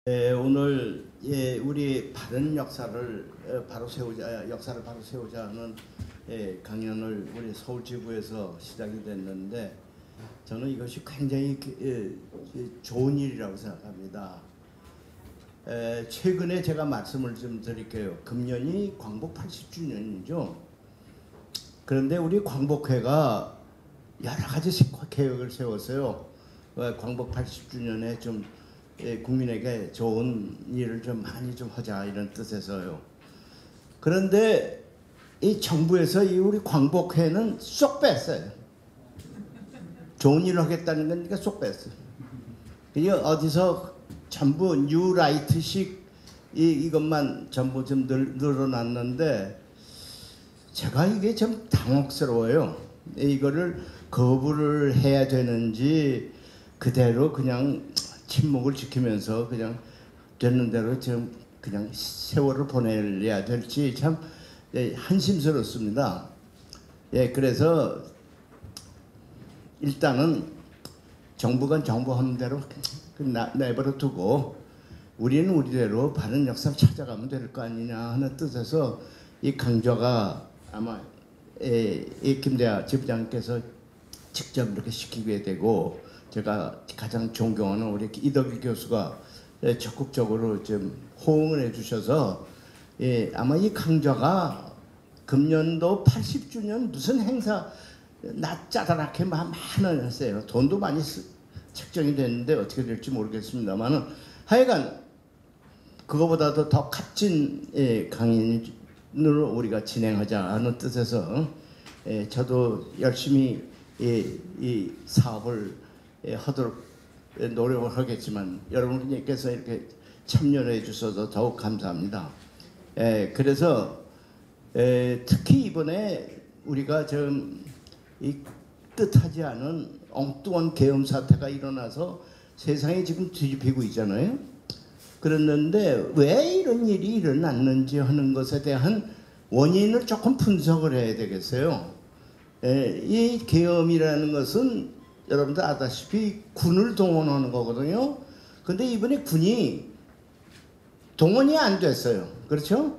오늘 우리 바른 역사를 바로 세우자 하는 강연을 우리 서울 지부에서 시작이 됐는데 저는 이것이 굉장히 좋은 일이라고 생각합니다. 최근에 제가 말씀을 좀 드릴게요. 금년이 광복 80주년이죠. 그런데 우리 광복회가 여러 가지 계획을 세웠어요. 광복 80주년에 좀 국민에게 좋은 일을 좀 많이 좀 하자 이런 뜻에서요. 그런데 이 정부에서 이 우리 광복회는 쏙 뺐어요. 좋은 일을 하겠다는 거니까 쏙 뺐어요. 이게 어디서 전부 뉴라이트식 이것만 전부 좀 늘어났는데 제가 이게 좀 당혹스러워요. 이거를 거부를 해야 되는지 그대로 그냥 침묵을 지키면서 그냥 되는 대로 좀 그냥 세월을 보내야 될지 참 한심스럽습니다. 그래서 일단은 정부가 정부하는 대로 내버려 두고 우리는 우리대로 바른 역사를 찾아가면 될 거 아니냐 하는 뜻에서 이 강좌가 아마 김대하 지부장께서 직접 이렇게 시키게 되고 제가 가장 존경하는 우리 이덕일 교수가 적극적으로 좀 호응을 해주셔서 아마 이 강좌가 금년도 80주년 무슨 행사 짜다랗게 많은 했어요. 돈도 많이 책정이 됐는데 어떻게 될지 모르겠습니다만은 하여간 그거보다도 더 값진 강연을 우리가 진행하자 하는 뜻에서 저도 열심히 이 사업을 하도록 노력을 하겠지만 여러분께서 이렇게 참여해 주셔서 더욱 감사합니다. 그래서 특히 이번에 우리가 좀 이 뜻하지 않은 엉뚱한 계엄 사태가 일어나서 세상이 지금 뒤집히고 있잖아요. 그랬는데 왜 이런 일이 일어났는지 하는 것에 대한 원인을 조금 분석을 해야 되겠어요. 이 계엄이라는 것은 여러분들 아다시피 군을 동원하는 거거든요. 근데 이번에 군이 동원이 안 됐어요. 그렇죠?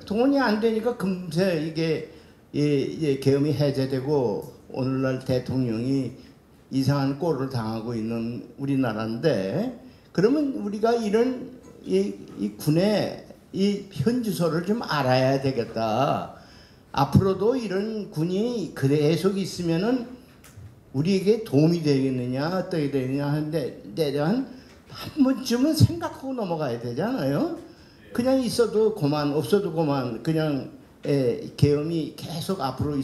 동원이 안 되니까 금세 이게 계엄이 해제되고 오늘날 대통령이 이상한 꼴을 당하고 있는 우리나라인데 그러면 우리가 이런 이 군의 이 현주소를 좀 알아야 되겠다. 앞으로도 이런 군이 계속 있으면은 우리에게 도움이 되겠느냐 어떻게 되느냐 하는데 대한 한 번쯤은 생각하고 넘어가야 되잖아요. 그냥 있어도 고만 없어도 고만 그냥 계엄이 계속 앞으로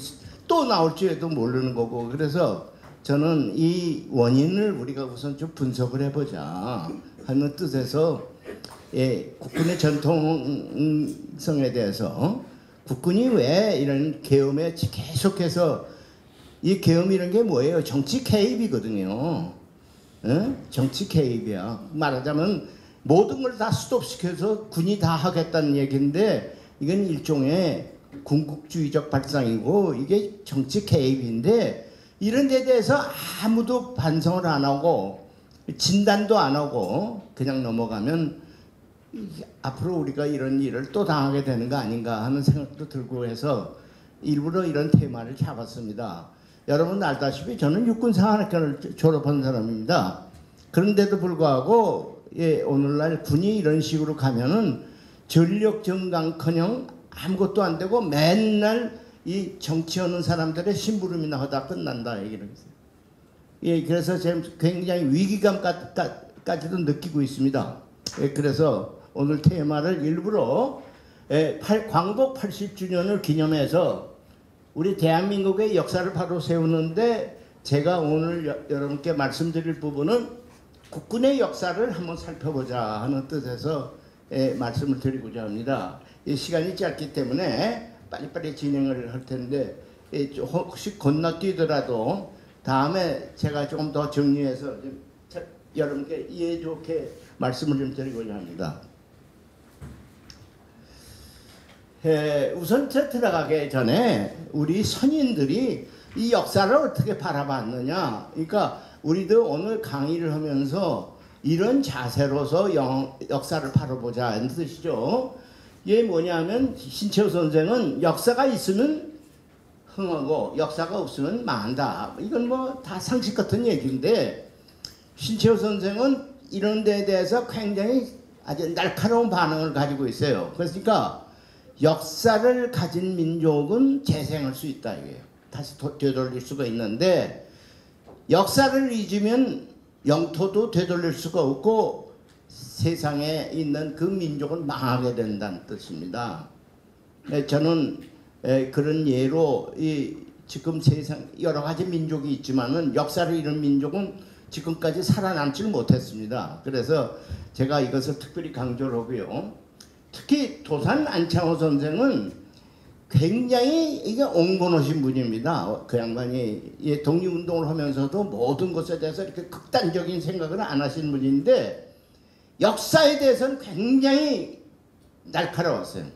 또 나올지도 모르는 거고 그래서 저는 이 원인을 우리가 우선 좀 분석을 해보자 하는 뜻에서 국군의 전통성에 대해서 국군이 왜 이런 계엄에 계속해서 이 계엄이라는 게 뭐예요? 정치 개입이거든요. 정치 개입이야. 말하자면 모든 걸 다 스톱시켜서 군이 다 하겠다는 얘기인데 이건 일종의 군국주의적 발상이고 이게 정치 개입인데 이런 데 대해서 아무도 반성을 안 하고 진단도 안 하고 그냥 넘어가면 앞으로 우리가 이런 일을 또 당하게 되는 거 아닌가 하는 생각도 들고 해서 일부러 이런 테마를 잡았습니다. 여러분 알다시피 저는 육군사관학과를 졸업한 사람입니다. 그런데도 불구하고 오늘날 군이 이런 식으로 가면은 전력증강커녕 아무것도 안 되고 맨날 이 정치하는 사람들의 심부름이나 하다 끝난다 얘기를 했어요. 그래서 지금 굉장히 위기감까지도 느끼고 있습니다. 그래서 오늘 테마를 일부러 광복 80주년을 기념해서 우리 대한민국의 역사를 바로 세우는데 제가 오늘 여러분께 말씀드릴 부분은 국군의 역사를 한번 살펴보자 하는 뜻에서 말씀을 드리고자 합니다. 이 시간이 짧기 때문에 빨리빨리 진행을 할 텐데 혹시 건너뛰더라도 다음에 제가 조금 더 정리해서 여러분께 이해 좋게 말씀을 좀 드리고자 합니다. 우선 들어가기 전에 우리 선인들이 이 역사를 어떻게 바라봤느냐. 그러니까 우리도 오늘 강의를 하면서 이런 자세로서 역사를 바라보자는 뜻이죠. 이게 뭐냐면 신채호 선생은 역사가 있으면 흥하고 역사가 없으면 망한다. 이건 뭐 다 상식 같은 얘기인데 신채호 선생은 이런 데에 대해서 굉장히 아주 날카로운 반응을 가지고 있어요. 그러니까 역사를 가진 민족은 재생할 수 있다 이게요. 다시 되돌릴 수가 있는데 역사를 잊으면 영토도 되돌릴 수가 없고 세상에 있는 그 민족은 망하게 된다는 뜻입니다. 저는 그런 예로 지금 세상 여러 가지 민족이 있지만은 역사를 잃은 민족은 지금까지 살아남지 못했습니다. 그래서 제가 이것을 특별히 강조를 하고요. 특히 도산 안창호 선생은 굉장히 이게 옹곤하신 분입니다. 그 양반이 독립운동을 하면서도 모든 것에 대해서 이렇게 극단적인 생각을 안 하신 분인데 역사에 대해서는 굉장히 날카로웠어요.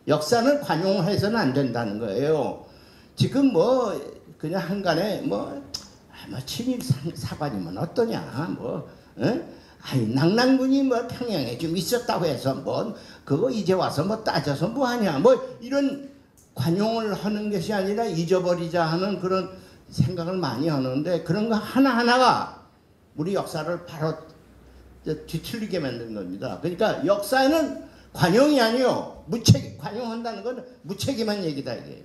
역사는 관용해서는 안 된다는 거예요. 지금 뭐 그냥 한간에 친일 사관이면 어떠냐 낙랑군이 평양에 좀 있었다고 해서 그거 이제 와서 따져서 하냐 이런 관용을 하는 것이 아니라 잊어버리자 하는 그런 생각을 많이 하는데 그런 거 하나하나가 우리 역사를 바로 뒤틀리게 만든 겁니다. 그러니까 역사에는 관용이 아니요 관용한다는 건 무책임한 얘기다 이게요.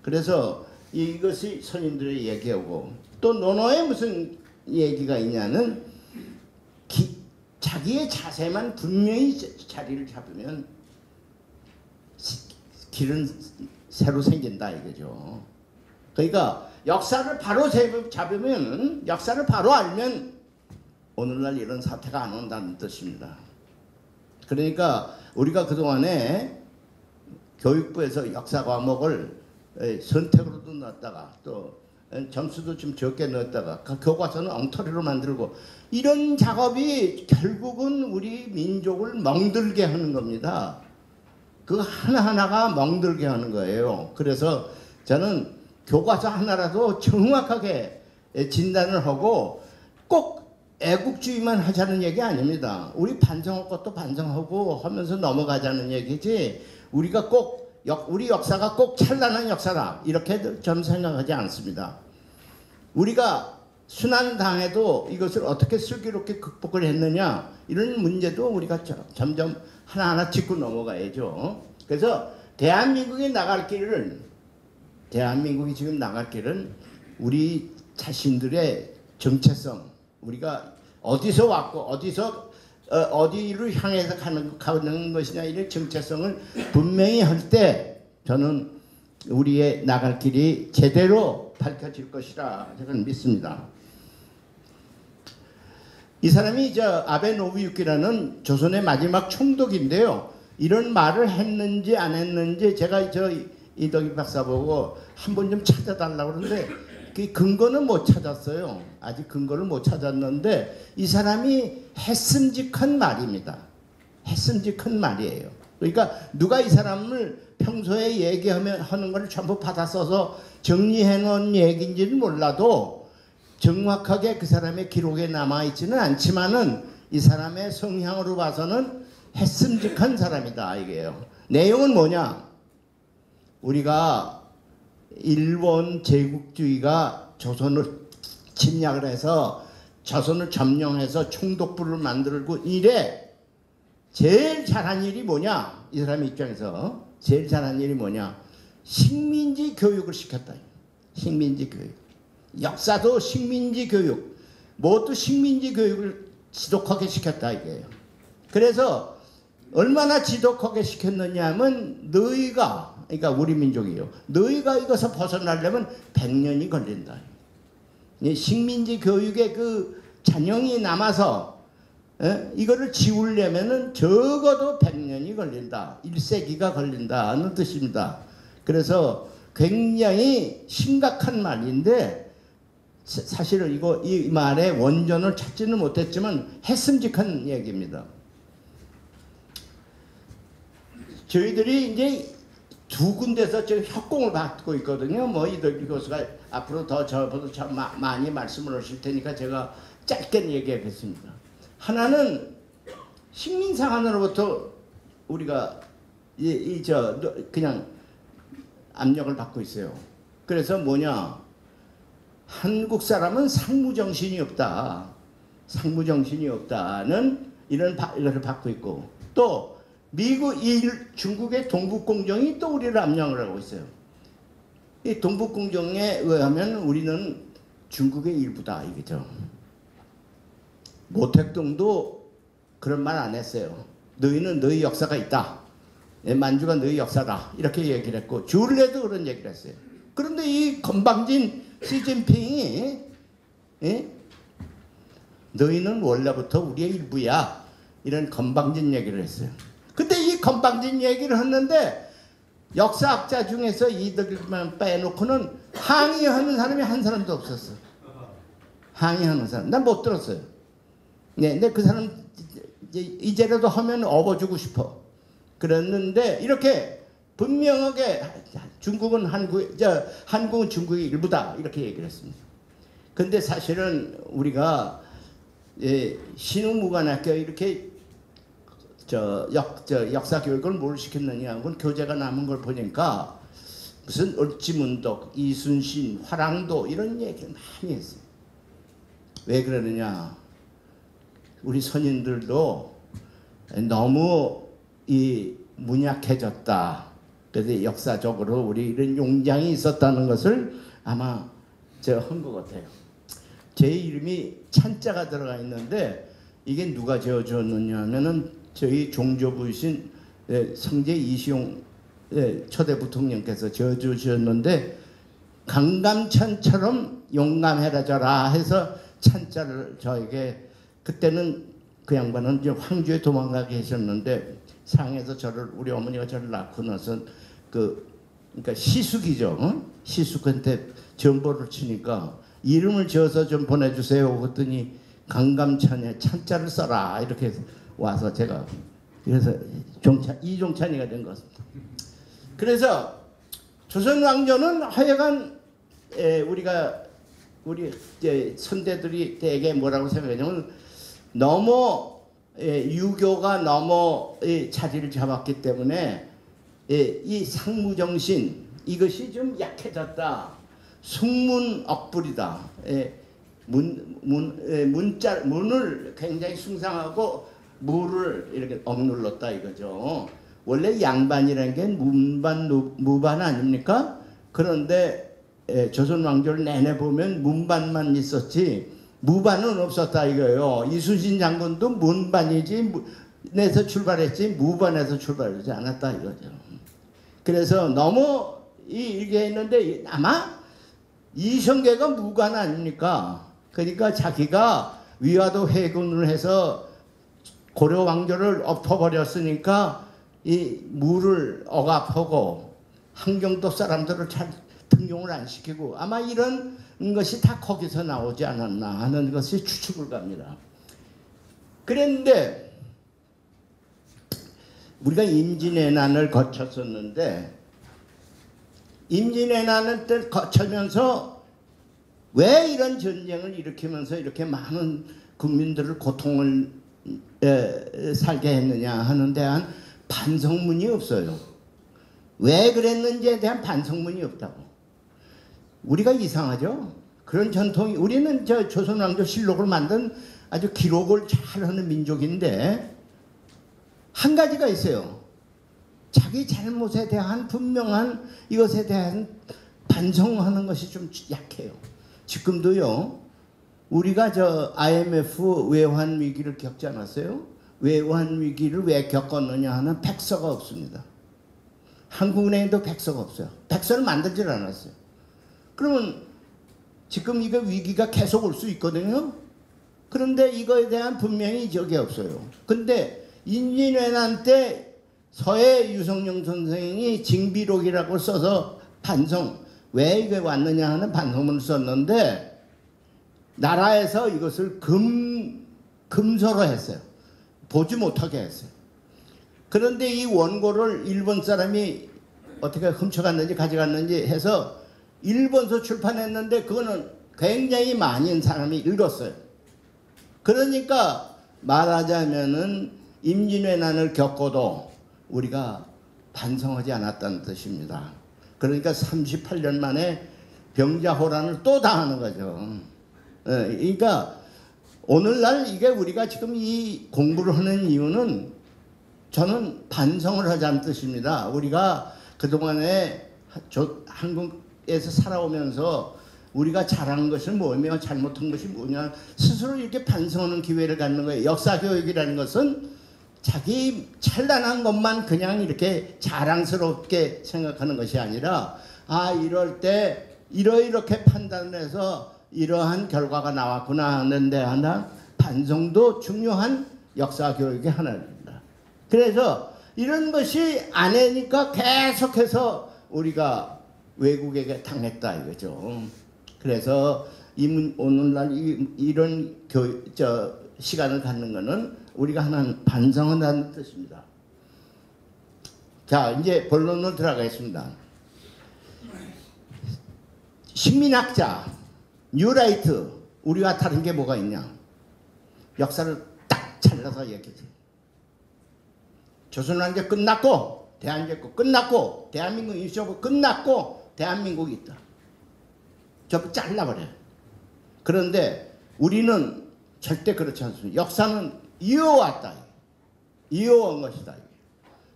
그래서 이것이 선임들의 얘기하고 또 논어에 무슨 얘기가 있냐는 자기의 자세만 분명히 자리를 잡으면 길은 새로 생긴다 이거죠. 그러니까 역사를 바로 잡으면 역사를 바로 알면 오늘날 이런 사태가 안 온다는 뜻입니다. 그러니까 우리가 그동안에 교육부에서 역사 과목을 선택으로도 넣었다가 또 점수도 좀 적게 넣었다가 교과서는 엉터리로 만들고 이런 작업이 결국은 우리 민족을 멍들게 하는 겁니다. 그 하나하나가 멍들게 하는 거예요. 그래서 저는 교과서 하나라도 정확하게 진단을 하고 꼭 애국주의만 하자는 얘기 아닙니다. 우리 반성할 것도 반성하고 하면서 넘어가자는 얘기지 우리가 꼭 우리 역사가 꼭 찬란한 역사다 이렇게 저는 생각하지 않습니다. 우리가 순환당해도 이것을 어떻게 슬기롭게 극복을 했느냐 이런 문제도 우리가 점점 하나하나 짚고 넘어가야죠. 그래서 대한민국이 지금 나갈 길은 우리 자신들의 정체성, 우리가 어디서 왔고 어디를 향해서 가는 것이냐 이런 정체성을 분명히 할 때 저는 우리의 나갈 길이 제대로 밝혀질 것이라 저는 믿습니다. 이 사람이 아베 노부유키라는 조선의 마지막 총독인데요. 이런 말을 했는지 안 했는지 제가 이덕희 박사 보고 한번 좀 찾아달라고 그러는데 그 근거는 못 찾았어요. 아직 근거를 못 찾았는데 이 사람이 했음직한 말입니다. 했음직한 말이에요. 그러니까 누가 이 사람을 평소에 하는 걸 전부 받아 써서 정리해 놓은 얘기인지는 몰라도 정확하게 그 사람의 기록에 남아있지는 않지만은 이 사람의 성향으로 봐서는 했음직한 사람이다 이게요. 내용은 뭐냐? 우리가 일본 제국주의가 조선을 침략을 해서 조선을 점령해서 총독부를 만들고 이래 제일 잘한 일이 뭐냐? 이 사람 입장에서 제일 잘한 일이 뭐냐? 식민지 교육을 시켰다. 식민지 교육. 역사도 식민지 교육, 무엇도 식민지 교육을 지독하게 시켰다 이게요. 그래서 얼마나 지독하게 시켰느냐 하면 그러니까 우리 민족이요. 너희가 이것을 벗어나려면 100년이 걸린다. 식민지 교육의 그 잔영이 남아서 이거를 지우려면은 적어도 100년이 걸린다. 1세기가 걸린다는 뜻입니다. 그래서 굉장히 심각한 말인데 사실은 이 말의 원전을 찾지는 못했지만 했음직한 얘기입니다. 저희들이 이제 두 군데서 지금 협공을 받고 있거든요. 이덕희 교수가 앞으로 저보다 많이 말씀을 하실 테니까 제가 짧게 얘기하겠습니다. 하나는 식민상한으로부터 우리가 그냥 압력을 받고 있어요. 그래서 뭐냐, 한국 사람은 상무정신이 없다. 상무정신이 없다는 이런 이거를 받고 있고, 또 중국의 동북공정이 또 우리를 압력을 하고 있어요. 이 동북공정에 의하면 우리는 중국의 일부다 이거죠. 모택동도 그런 말 안 했어요. 너희는 너희 역사가 있다. 만주가 너희 역사다. 이렇게 얘기를 했고, 주얼레도 그런 얘기를 했어요. 그런데 이 건방진 시진핑이 너희는 원래부터 우리의 일부야. 이런 건방진 얘기를 했어요. 근데 이 건방진 얘기를 했는데 역사학자 중에서 이들만 빼놓고는 항의하는 사람이 한 사람도 없었어. 항의하는 사람. 난 못 들었어요. 네, 근데 그 사람 이제라도 하면 업어주고 싶어. 그랬는데 이렇게 분명하게 중국은 한국은 중국의 일부다 이렇게 얘기를 했습니다. 근데 사실은 우리가 신흥무관학교 이렇게 역사 교육을 뭘 시켰느냐, 그건 교재가 남은 걸 보니까 무슨 을지문덕, 이순신, 화랑도 이런 얘기를 많이 했어요. 왜 그러느냐? 우리 선인들도 너무 문약해졌다. 그래서 역사적으로 우리 이런 용장이 있었다는 것을 아마 한 것 같아요. 제 이름이 찬자가 들어가 있는데 이게 누가 지어주었느냐 하면은 저희 종조부이신 성제 이시용 초대 부통령께서 지어주셨는데, 강감찬처럼 용감해라져라 해서 찬자를 저에게, 그때는 그 양반은 이제 황주에 도망가 계셨는데 상에서 우리 어머니가 저를 낳고 나서 그러니까 시숙이죠. 시숙한테 전보를 치니까 이름을 지어서 좀 보내주세요. 그랬더니 강감찬에 찬자를 써라 이렇게 와서 제가 그래서 이종찬이가 된 것입니다. 그래서 조선 왕조는 하여간 우리 선대들이 대개 뭐라고 생각하냐면 너무 유교가 너무 자리를 잡았기 때문에 이 상무정신 이것이 좀 약해졌다. 숙문억불이다. 문을 굉장히 숭상하고 무를 이렇게 억눌렀다 이거죠. 원래 양반이라는 게 무반 아닙니까? 그런데 조선 왕조를 내내 보면 문반만 있었지 무반은 없었다 이거예요. 이순신 장군도 문반이지 내서 출발했지 무반에서 출발하지 않았다 이거죠. 그래서 너무 이게 했는데 아마 이성계가 무관 아닙니까? 그러니까 자기가 위화도 해군을 해서 고려 왕조를 엎어버렸으니까 이 무를 억압하고 한경도 사람들을 잘 등용을 안 시키고 아마 이런 것이 다 거기서 나오지 않았나 하는 것이 추측을 갑니다. 그런데 우리가 임진왜란을 거쳤었는데 임진왜란을 때 거치면서 왜 이런 전쟁을 일으키면서 이렇게 많은 국민들을 고통을 살게 했느냐 하는 데한 반성문이 없어요. 왜 그랬는지에 대한 반성문이 없다고. 우리가 이상하죠. 그런 전통이 우리는 조선왕조 실록을 만든 아주 기록을 잘하는 민족인데 한 가지가 있어요. 자기 잘못에 대한 분명한 이것에 대한 반성하는 것이 좀 약해요. 지금도요. 우리가 IMF 외환 위기를 겪지 않았어요? 외환 위기를 왜 겪었느냐 하는 백서가 없습니다. 한국은행도 백서가 없어요. 백서를 만들질 않았어요. 그러면 지금 이거 위기가 계속 올 수 있거든요. 그런데 이거에 대한 분명히 적이 없어요. 근데 임진왜란 때 서해 유성룡 선생이 징비록이라고 써서 반성, 왜 이게 왔느냐 하는 반성문을 썼는데 나라에서 이것을 금서로 했어요. 보지 못하게 했어요. 그런데 이 원고를 일본 사람이 어떻게 훔쳐갔는지 가져갔는지 해서 일본서 출판했는데 그거는 굉장히 많은 사람이 읽었어요. 그러니까 말하자면은 임진왜란을 겪고도 우리가 반성하지 않았다는 뜻입니다. 그러니까 38년 만에 병자호란을 또 당하는 거죠. 그러니까 오늘날 이게 우리가 지금 이 공부를 하는 이유는 저는 반성을 하자는 뜻입니다. 우리가 그동안에 한국에서 살아오면서 우리가 잘한 것이 뭐며 잘못한 것이 뭐냐 스스로 이렇게 반성하는 기회를 갖는 거예요. 역사교육이라는 것은 자기 찬란한 것만 그냥 이렇게 자랑스럽게 생각하는 것이 아니라 이럴 때 이렇게 판단을 해서 이러한 결과가 나왔구나 하는데 하나 반성도 중요한 역사교육의 하나입니다. 그래서 이런 것이 안 하니까 계속해서 우리가 외국에게 당했다 이거죠. 그래서 오늘날 이런 시간을 갖는 것은 우리가 하나는 반성한다는 뜻입니다. 자, 이제 본론으로 들어가겠습니다. 식민학자 뉴라이트 우리와 다른 게 뭐가 있냐? 역사를 딱 잘라서 얘기해요. 조선왕조 끝났고 대한제국 끝났고 대한민국 일시정부 끝났고 대한민국이 있다. 저거 잘라버려요. 그런데 우리는 절대 그렇지 않습니다. 역사는 이어왔다. 이어온 것이다.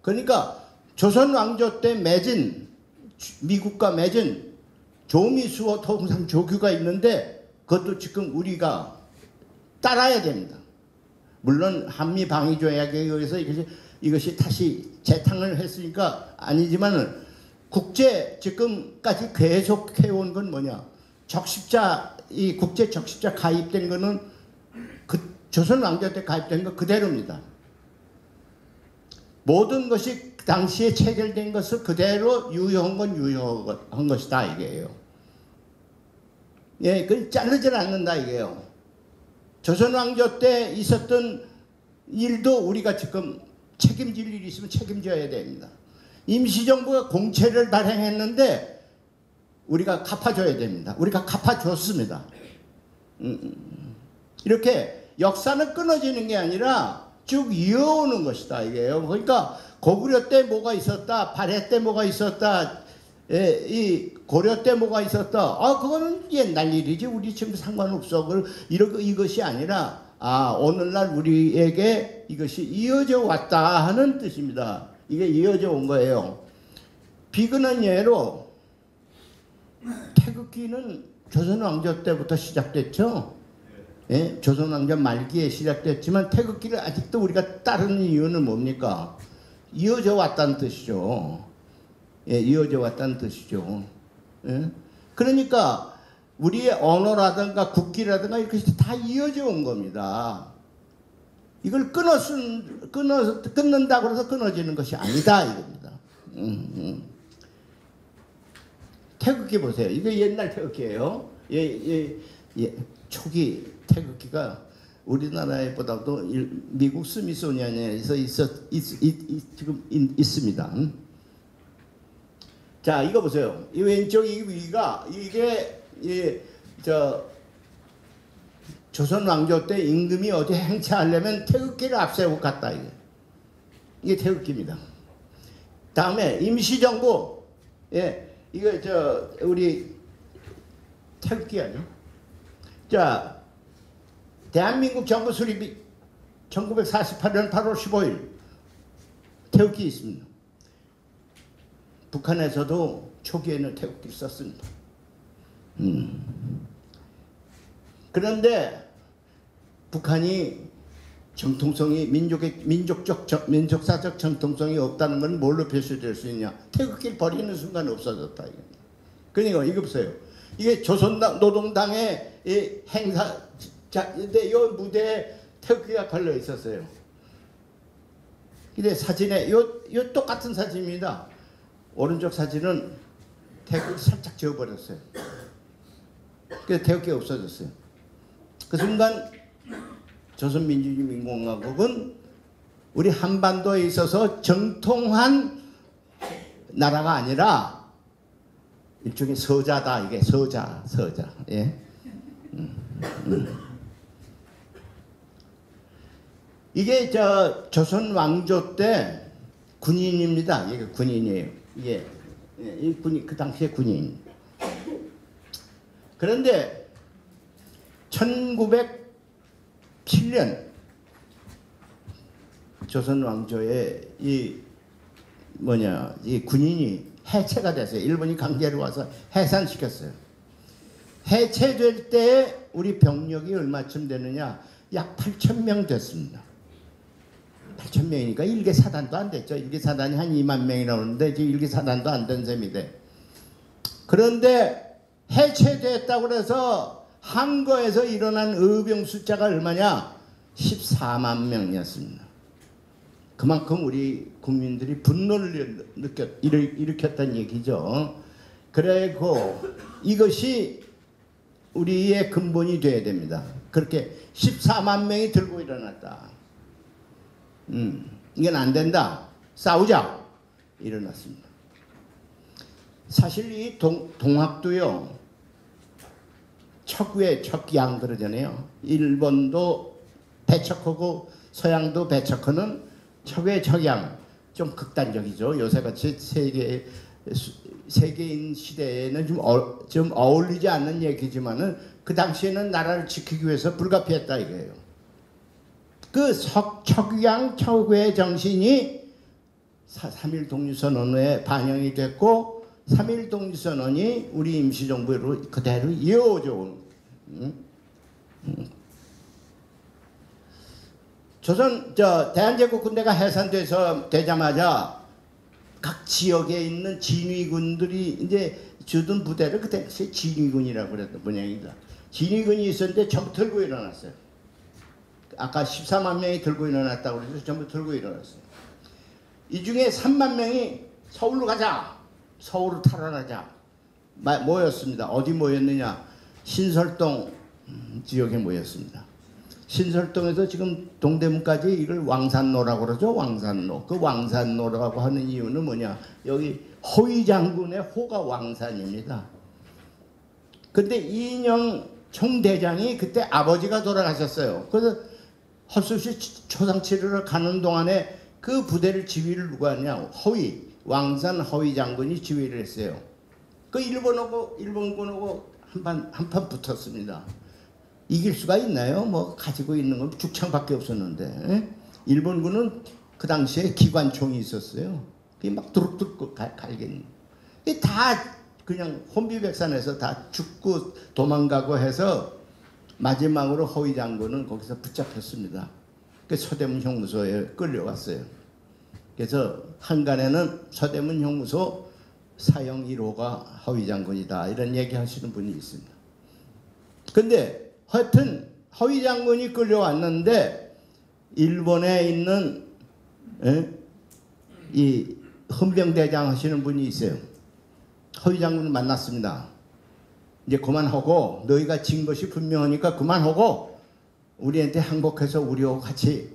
그러니까 조선왕조 때 맺은 미국과 맺은 조미수호 통상 조규가 있는데 그것도 지금 우리가 따라야 됩니다. 물론 한미 방위 조약에 의해서 이것이 다시 재탕을 했으니까 아니지만은 국제 지금까지 계속 해온 건 뭐냐? 적십자 이 국제 적십자 가입된 거는 그 조선 왕조 때 가입된 거 그대로입니다. 모든 것이 당시에 체결된 것을 그대로 유효한 건 유효한 것이다 이게요. 예, 그걸 자르질 않는다 이게요. 조선 왕조 때 있었던 일도 우리가 지금 책임질 일이 있으면 책임져야 됩니다. 임시정부가 공채를 발행했는데 우리가 갚아줘야 됩니다. 우리가 갚아줬습니다. 이렇게 역사는 끊어지는 게 아니라 쭉 이어오는 것이다 이게요. 그러니까 고구려 때 뭐가 있었다, 발해 때 뭐가 있었다, 이 고려 때 뭐가 있었다. 그거는 옛날 일이지 우리 지금 상관없어. 이것이 아니라 오늘날 우리에게 이것이 이어져 왔다 하는 뜻입니다. 이게 이어져 온 거예요. 비근한 예로 태극기는 조선 왕조 때부터 시작됐죠. 예? 조선 왕조 말기에 시작됐지만 태극기를 아직도 우리가 따르는 이유는 뭡니까? 이어져 왔다는 뜻이죠. 예, 이어져 왔다는 뜻이죠. 예? 그러니까 우리의 언어라든가 국기라든가 이것이 다 이어져 온 겁니다. 이걸 끊는다고 해서 끊어지는 것이 아니다 이겁니다. 태극기 보세요. 이게 옛날 태극기예요. 초기 태극기가 우리나라보다도 미국 스미소니언에서 지금 있습니다. 자, 이거 보세요. 이 왼쪽 이 위가 이게 조선 왕조 때 임금이 어디 행차하려면 태극기를 앞세우고 갔다 이게 태극기입니다. 다음에 임시정부 이거 우리 태극기 아니요? 자, 대한민국 정부 수립이 1948년 8월 15일 태극기 있습니다. 북한에서도 초기에는 태극기를 썼습니다. 그런데 북한이 정통성이 민족사적 정통성이 없다는 건 뭘로 표시될 수 있냐? 태극기를 버리는 순간 없어졌다. 그러니까 이거 보세요. 이게 조선당 노동당의 이 행사 근데 이 무대에 태극기가 걸려 있었어요. 근데 사진에 요 똑같은 사진입니다. 오른쪽 사진은 태극기 살짝 지워버렸어요. 그래서 태극기가 없어졌어요. 그 순간 조선민주주의인민공화국은 우리 한반도에 있어서 정통한 나라가 아니라 일종의 서자다. 이게 서자. 예. 이게 저 조선 왕조 때 군인입니다. 이게 군인이에요. 이게 이 군인 그 당시에 군인. 그런데 1907년 조선 왕조에 이 군인이 해체가 됐어요. 일본이 강제로 와서 해산시켰어요. 해체될 때 우리 병력이 얼마쯤 되느냐? 약 8,000명 됐습니다. 8,000명이니까 1개 사단도 안 됐죠. 1개 사단이 한 2만 명이라고 하는데 지금 1개 사단도 안 된 셈이 돼. 그런데 해체됐다고 해서 한거에서 일어난 의병 숫자가 얼마냐? 14만 명이었습니다. 그만큼 우리 국민들이 분노를 일으켰다는 얘기죠. 그리고 이것이 우리의 근본이 돼야 됩니다. 그렇게 14만 명이 들고 일어났다. 이건 안 된다. 싸우자. 일어났습니다. 사실 이 동학도요. 척외 척양 그러잖아요. 일본도 배척하고 서양도 배척하는 척외 척양. 좀 극단적이죠. 요새같이 세계인 시대에는 좀 어울리지 않는 얘기지만은 그 당시에는 나라를 지키기 위해서 불가피했다 이거예요. 그 척양 척외 정신이 3.1 독립선언에 반영이 됐고 3.1 독립선언이 우리 임시정부로 그대로 이어져 온 조선 대한제국 군대가 해산돼서 되자마자 각 지역에 있는 진위군들이 이제 주둔 부대를 그 당시에 진위군이라고 그랬던 모양입니다. 진위군이 있었는데 전부 들고 일어났어요. 아까 14만 명이 들고 일어났다고 그래서 전부 들고 일어났어요. 이 중에 3만 명이 서울로 가자. 서울을 탈환하자. 모였습니다. 어디 모였느냐? 신설동 지역에 모였습니다. 신설동에서 지금 동대문까지 이걸 왕산로라고 그러죠. 왕산로. 그 왕산로라고 하는 이유는 뭐냐? 여기 허위 장군의 호가 왕산입니다. 근데 이인영 총대장이 그때 아버지가 돌아가셨어요. 그래서 헛수시 초상치료를 가는 동안에 그 부대를 지휘를 누가 하냐? 허위 왕산 허위 장군이 지휘를 했어요. 그 일본군하고 한판 붙었습니다. 이길 수가 있나요? 뭐 가지고 있는 건 죽창밖에 없었는데 일본군은 그 당시에 기관총이 있었어요. 그게 막 두룩두룩 갈겠는. 다 그냥 혼비백산해서 다 죽고 도망가고 해서 마지막으로 허위 장군은 거기서 붙잡혔습니다. 그 서대문 형무소에 끌려갔어요. 그래서 한간에는 서대문 형무소 사형 1호가 허위 장군이다 이런 얘기하시는 분이 있습니다. 근데 하여튼 허위 장군이 끌려왔는데 일본에 있는 이 헌병대장 하시는 분이 있어요. 허위 장군을 만났습니다. 이제 그만하고 너희가 진 것이 분명하니까 그만하고 우리한테 항복해서 우리하고 같이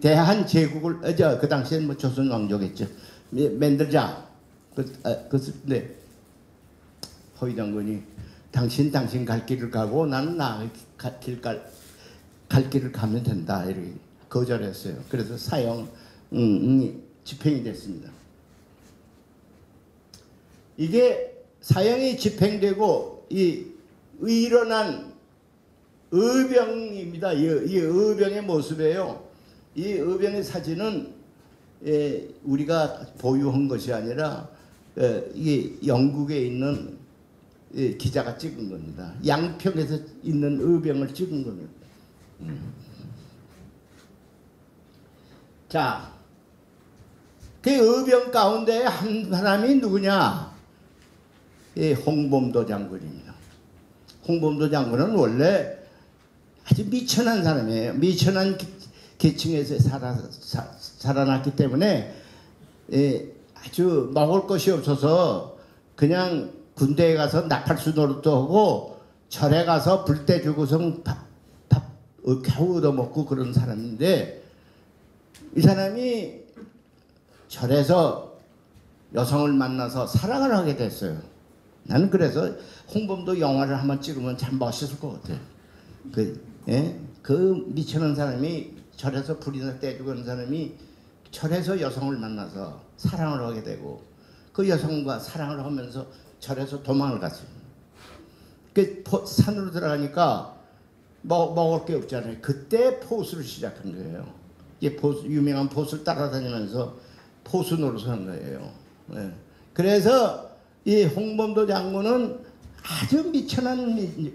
대한제국을 그 당시에는 뭐 조선 왕조겠죠. 만들자. 근데 허위 장군이 당신 갈 길을 가고 나는 갈 길을 가면 된다 이렇게 거절했어요. 그래서 사형 집행이 됐습니다. 이게 사형이 집행되고 이 일어난 의병입니다. 이 의병의 모습이에요. 이 의병의 사진은 우리가 보유한 것이 아니라 이게 영국에 있는 기자가 찍은 겁니다. 양평에서 있는 의병을 찍은 겁니다. 자, 그 의병 가운데 한 사람이 누구냐? 홍범도 장군입니다. 홍범도 장군은 원래 아주 미천한 사람이에요. 미천한 계층에서 살아났기 때문에 아주 먹을 것이 없어서 그냥 군대에 가서 나팔수 노릇도 하고 절에 가서 불때 주고서 밥 겨우 얻어먹고 그런 사람인데 이 사람이 절에서 여성을 만나서 사랑을 하게 됐어요. 나는 그래서 홍범도 영화를 한번 찍으면 참 멋있을 것 같아요. 그 미천한 사람이 절에서 불이나 떼주고 그런 사람이 절에서 여성을 만나서 사랑을 하게 되고 그 여성과 사랑을 하면서 절에서 도망을 갔어요. 그 산으로 들어가니까 먹을 게 없잖아요. 그때 포수를 시작한 거예요. 유명한 포수를 따라다니면서 포수 노릇을 한 거예요. 네. 그래서 이 홍범도 장군은 아주 미천한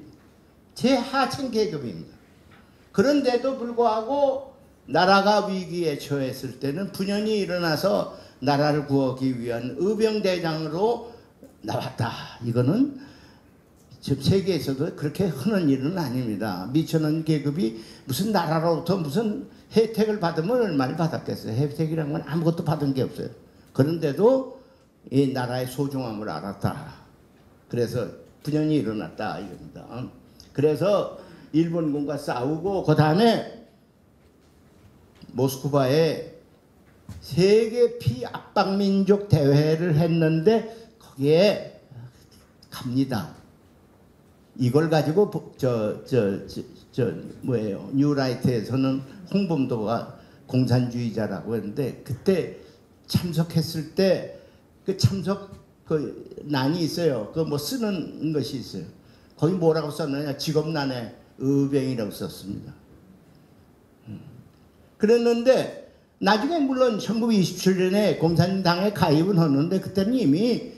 제하층 계급입니다. 그런데도 불구하고 나라가 위기에 처했을 때는 분연히 일어나서 나라를 구하기 위한 의병대장으로 나왔다. 이거는 지금 세계에서도 그렇게 흔한 일은 아닙니다. 미천한 계급이 무슨 나라로부터 무슨 혜택을 받으면 얼마나 받았겠어요. 혜택이란 건 아무것도 받은 게 없어요. 그런데도 이 나라의 소중함을 알았다. 그래서 분연히 일어났다 이겁니다. 그래서 일본군과 싸우고 그 다음에 모스크바에 세계 피압박민족 대회를 했는데 거기에 갑니다. 이걸 가지고 뭐예요? 뉴라이트에서는 홍범도가 공산주의자라고 했는데 그때 참석했을 때 그 참석 그 난이 있어요. 그 뭐 쓰는 것이 있어요. 거기 뭐라고 썼느냐? 직업난에 의병이라고 썼습니다. 그랬는데 나중에 물론 1927년에 공산당에 가입은 하는데 그때는 이미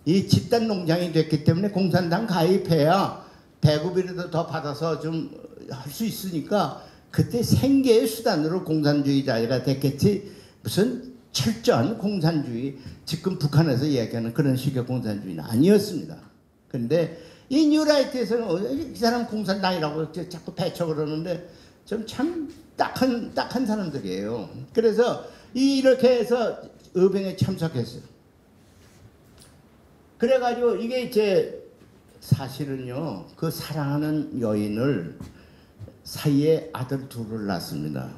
이 집단 농장이 됐기 때문에 공산당 가입해야 배급이라도 더 받아서 좀 할 수 있으니까 그때 생계의 수단으로 공산주의자가 됐겠지 무슨 철저한 공산주의 지금 북한에서 얘기하는 그런 식의 공산주의는 아니었습니다. 그런데 이 뉴라이트에서는 이 사람 공산당이라고 자꾸 배척을 그러는데 좀 참 딱한 사람들이에요. 그래서 이렇게 해서 의병에 참석했어요. 그래가지고 이게 이제 사실은요 그 사랑하는 여인을 사이에 아들 둘을 낳습니다.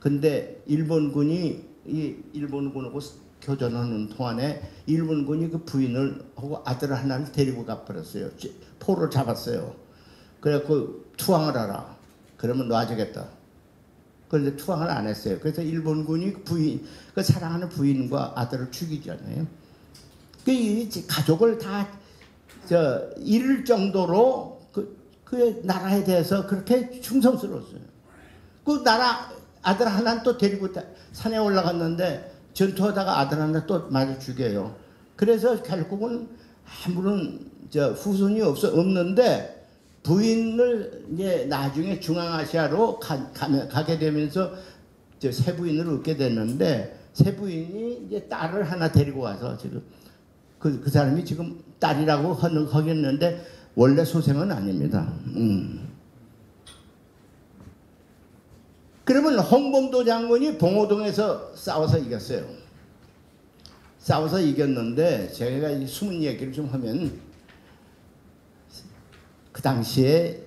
근데 일본군이 이 일본군하고 교전하는 동안에 일본군이 그 부인을 하고 아들 하나를 데리고 가버렸어요. 포로 잡았어요. 그래갖고 투항을 하라. 그러면 놔주겠다. 그런데 투항을 안 했어요. 그래서 일본군이 그 사랑하는 부인과 아들을 죽이잖아요. 그 가족을 다 잃을 정도로 그 나라에 대해서 그렇게 충성스러웠어요. 그 나라 아들 하나는 또 데리고 산에 올라갔는데 전투하다가 아들 하나 또 맞아 죽여요. 그래서 결국은 아무런 후손이 없는데 부인을 이제 나중에 중앙아시아로 가게 되면서 새 부인을 얻게 됐는데 새 부인이 이제 딸을 하나 데리고 와서 지금 그 사람이 지금 딸이라고 하겠는데 원래 소생은 아닙니다. 그러면 홍범도 장군이 봉오동에서 싸워서 이겼어요. 싸워서 이겼는데 제가 이 숨은 얘기를 좀 하면 그 당시에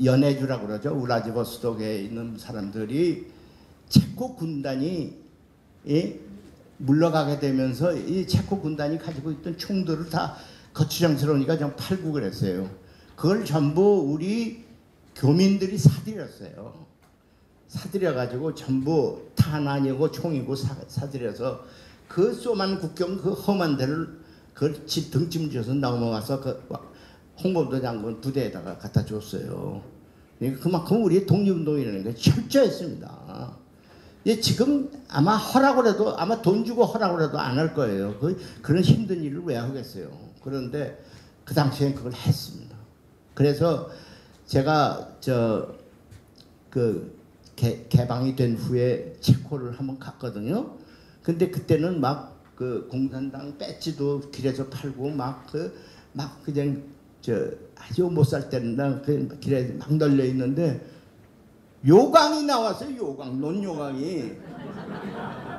연해주라고 그러죠. 우라지보스톡에 있는 사람들이 체코 군단이 물러가게 되면서 이 체코 군단이 가지고 있던 총들을 다 거추장스러우니까 좀 팔고 그랬어요. 그걸 전부 우리 교민들이 사들였어요. 사들여가지고 전부 탄환이고 총이고 사들여서 그 소만 국경 그 험한 데를 그 집 등짐 져서 넘어가서 그 홍범도 장군 부대에다가 갖다 줬어요. 그만큼 우리의 독립운동이라는 게 철저했습니다. 지금 아마 하라고 해도 아마 돈 주고 하라고 해도 안 할 거예요. 그런 힘든 일을 왜 하겠어요. 그런데 그 당시엔 그걸 했습니다. 그래서 제가 개방이 된 후에 체코를 한번 갔거든요. 근데 그때는 막 그 공산당 배지도 길에서 팔고 막 그냥 아주 못 살 때는 그 길에 막 널려 있는데 요강이 나왔어요. 논요강이.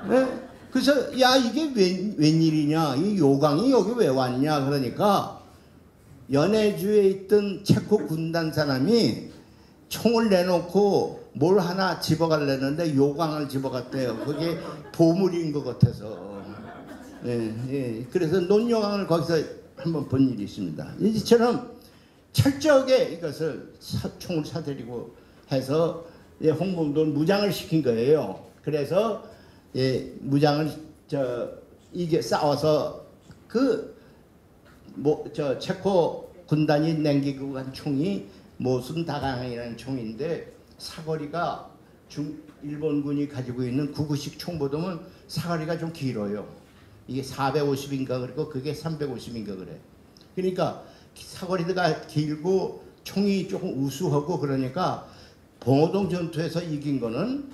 네? 그래서 야 이게 웬일이냐, 이 요강이 여기 왜 왔냐 그러니까 연해주에 있던 체코 군단 사람이 총을 내놓고 뭘 하나 집어가려는데 요강을 집어갔대요. 그게 보물인 것 같아서. 그래서 논요강을 거기서 한번 본 일이 있습니다. 이처럼 철저하게 이것을 총을 사들이고 해서 홍범도는 무장을 시킨 거예요. 그래서 무장을 이게 싸워서 체코 군단이 냉기고 간 총이 모순 다강이라는 총인데 사거리가 일본군이 가지고 있는 구구식 총보다는 사거리가 좀 길어요. 이게 450인가 그리고 그게 350인가 그래. 그러니까 사거리가 길고 총이 조금 우수하고 그러니까 봉오동 전투에서 이긴 거는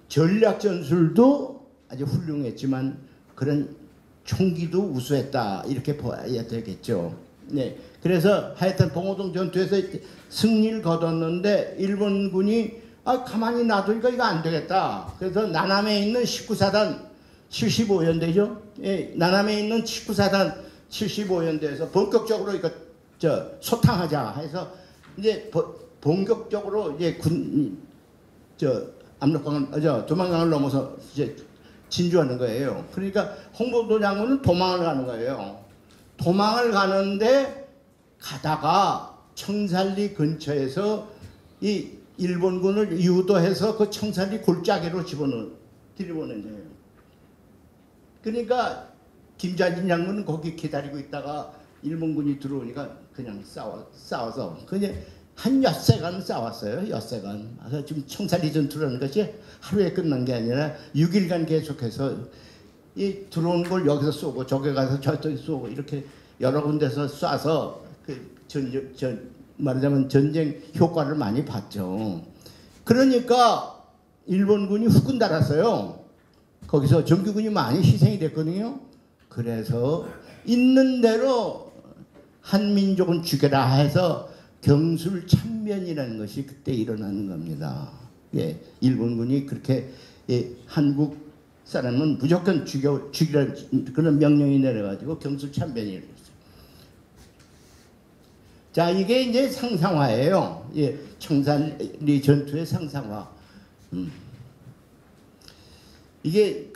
전략 전술도 아주 훌륭했지만 그런 총기도 우수했다 이렇게 봐야 되겠죠. 네, 그래서 하여튼 봉오동 전투에서 승리를 거뒀는데 일본군이 가만히 놔두니까 이거 안 되겠다. 그래서 나남에 있는 19사단 75연대죠. 예, 나남에 있는 19사단 75연대에서 본격적으로 이거 소탕하자 해서 이제 본격적으로 이제 압록강을 도망강을 넘어서 이제 진주하는 거예요. 그러니까 홍범도 장군은 도망을 가는 거예요. 도망을 가는데 가다가 청산리 근처에서 이 일본군을 유도해서 그 청산리 골짜기로 들이보낸 거예요. 그러니까 김자진 장군은 거기 기다리고 있다가 일본군이 들어오니까 그냥 싸워서 그냥 한 엿새간 싸웠어요. 엿새간. 그래서 지금 청산리 전투라는 것이 하루에 끝난 게 아니라 6일간 계속해서 이 들어온 걸 여기서 쏘고 저기 가서 저쪽에 쏘고 이렇게 여러 군데서 쏴서 말하자면 전쟁 효과를 많이 봤죠. 그러니까 일본군이 후끈 달았어요. 거기서 정규군이 많이 희생이 됐거든요. 그래서 있는 대로 한민족은 죽여라 해서 경술참변이라는 것이 그때 일어나는 겁니다. 예, 일본군이 그렇게 한국 사람은 무조건 죽이라는 그런 명령이 내려가지고 경술참변이 일어났어요. 자, 이게 이제 상상화예요. 예, 청산리 전투의 상상화. 이게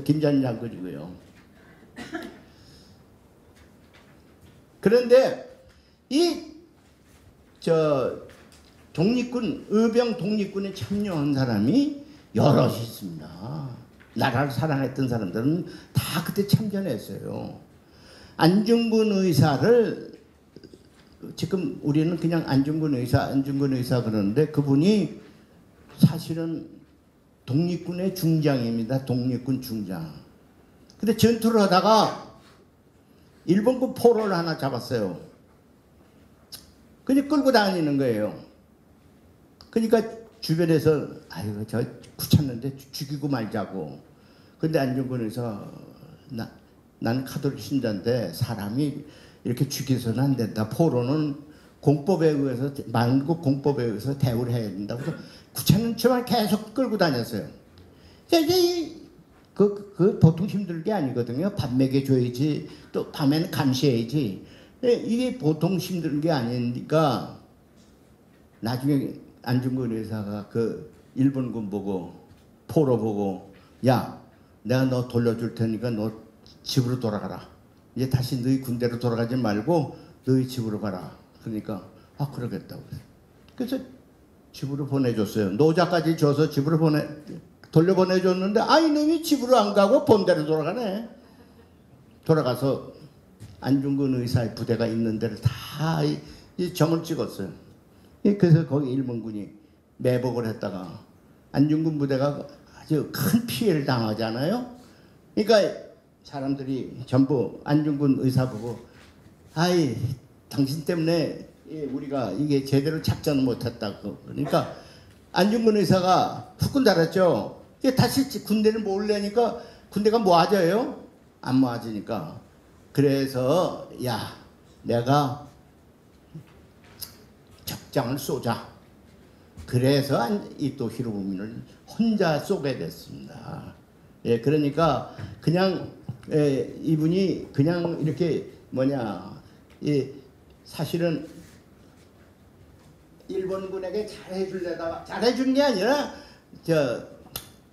김전 장군이고요. 그런데 의병 독립군에 참여한 사람이 여럿이 있습니다. 나라를 사랑했던 사람들은 다 그때 참전했어요. 안중근 의사를 지금 우리는 그냥 안중근 의사 그러는데 그분이 사실은 독립군의 중장입니다. 독립군 중장. 근데 전투를 하다가 일본군 포로를 하나 잡았어요. 그냥 끌고 다니는 거예요. 그러니까 주변에서 아이고 저 귀찮는데 죽이고 말자고. 근데 안중근 의사 난 카톨릭 신자인데 사람이 이렇게 죽여서는 안 된다. 포로는 공법에 의해서 만국 공법에 의해서 대우를 해야 된다. 그래서 귀찮은 척만 계속 끌고 다녔어요. 이제 그 보통 힘들 게 아니거든요. 밥 먹여줘야지 또 밤에는 감시해야지. 이게 보통 힘든 게 아니니까 나중에 안중근 의사가 그 일본군 보고 포로 보고 야 내가 너 돌려줄 테니까 너 집으로 돌아가라. 이제 다시 너희 군대로 돌아가지 말고 너희 집으로 가라. 그러니까 그러겠다고. 그래서 집으로 보내줬어요. 노자까지 줘서 집으로 돌려보내줬는데 이놈이 집으로 안 가고 본대로 돌아가네. 돌아가서 안중근 의사의 부대가 있는 데를 다 점을 찍었어요. 그래서 거기 일본군이 매복을 했다가 안중근 부대가 아주 큰 피해를 당하잖아요. 그러니까 사람들이 전부 안중근 의사 보고 당신 때문에 우리가 이게 제대로 작전을 못했다고. 그러니까 안중근 의사가 후끈 달았죠. 다시 군대를 모으려니까 군대가 모아져요. 안 모아지니까. 그래서 내가 적장을 쏘자. 그래서 또 히로부미를 혼자 쏘게 됐습니다. 예, 그러니까 그냥 이분이 그냥 이렇게 사실은 일본군에게 잘해준 게 아니라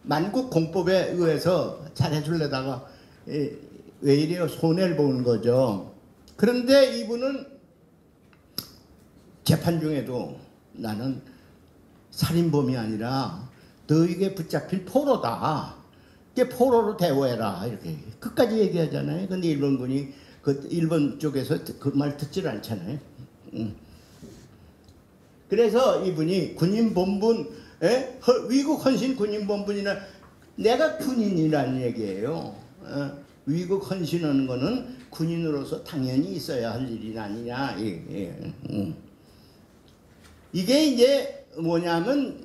만국 공법에 의해서 잘해주려다가 왜 이래요? 손해를 보는 거죠. 그런데 이분은 재판 중에도 나는 살인범이 아니라 너에게 붙잡힌 포로다. 이게 포로로 대우해라. 이렇게 끝까지 얘기하잖아요. 근데 일본군이 그 일본 쪽에서 그 말 듣질 않잖아요. 그래서 이분이 군인 본분, 위국 헌신 군인 본분이나 내가 군인이라는 얘기예요. 위국 헌신하는 거는 군인으로서 당연히 있어야 할 일이 아니냐. 이게 이제 뭐냐면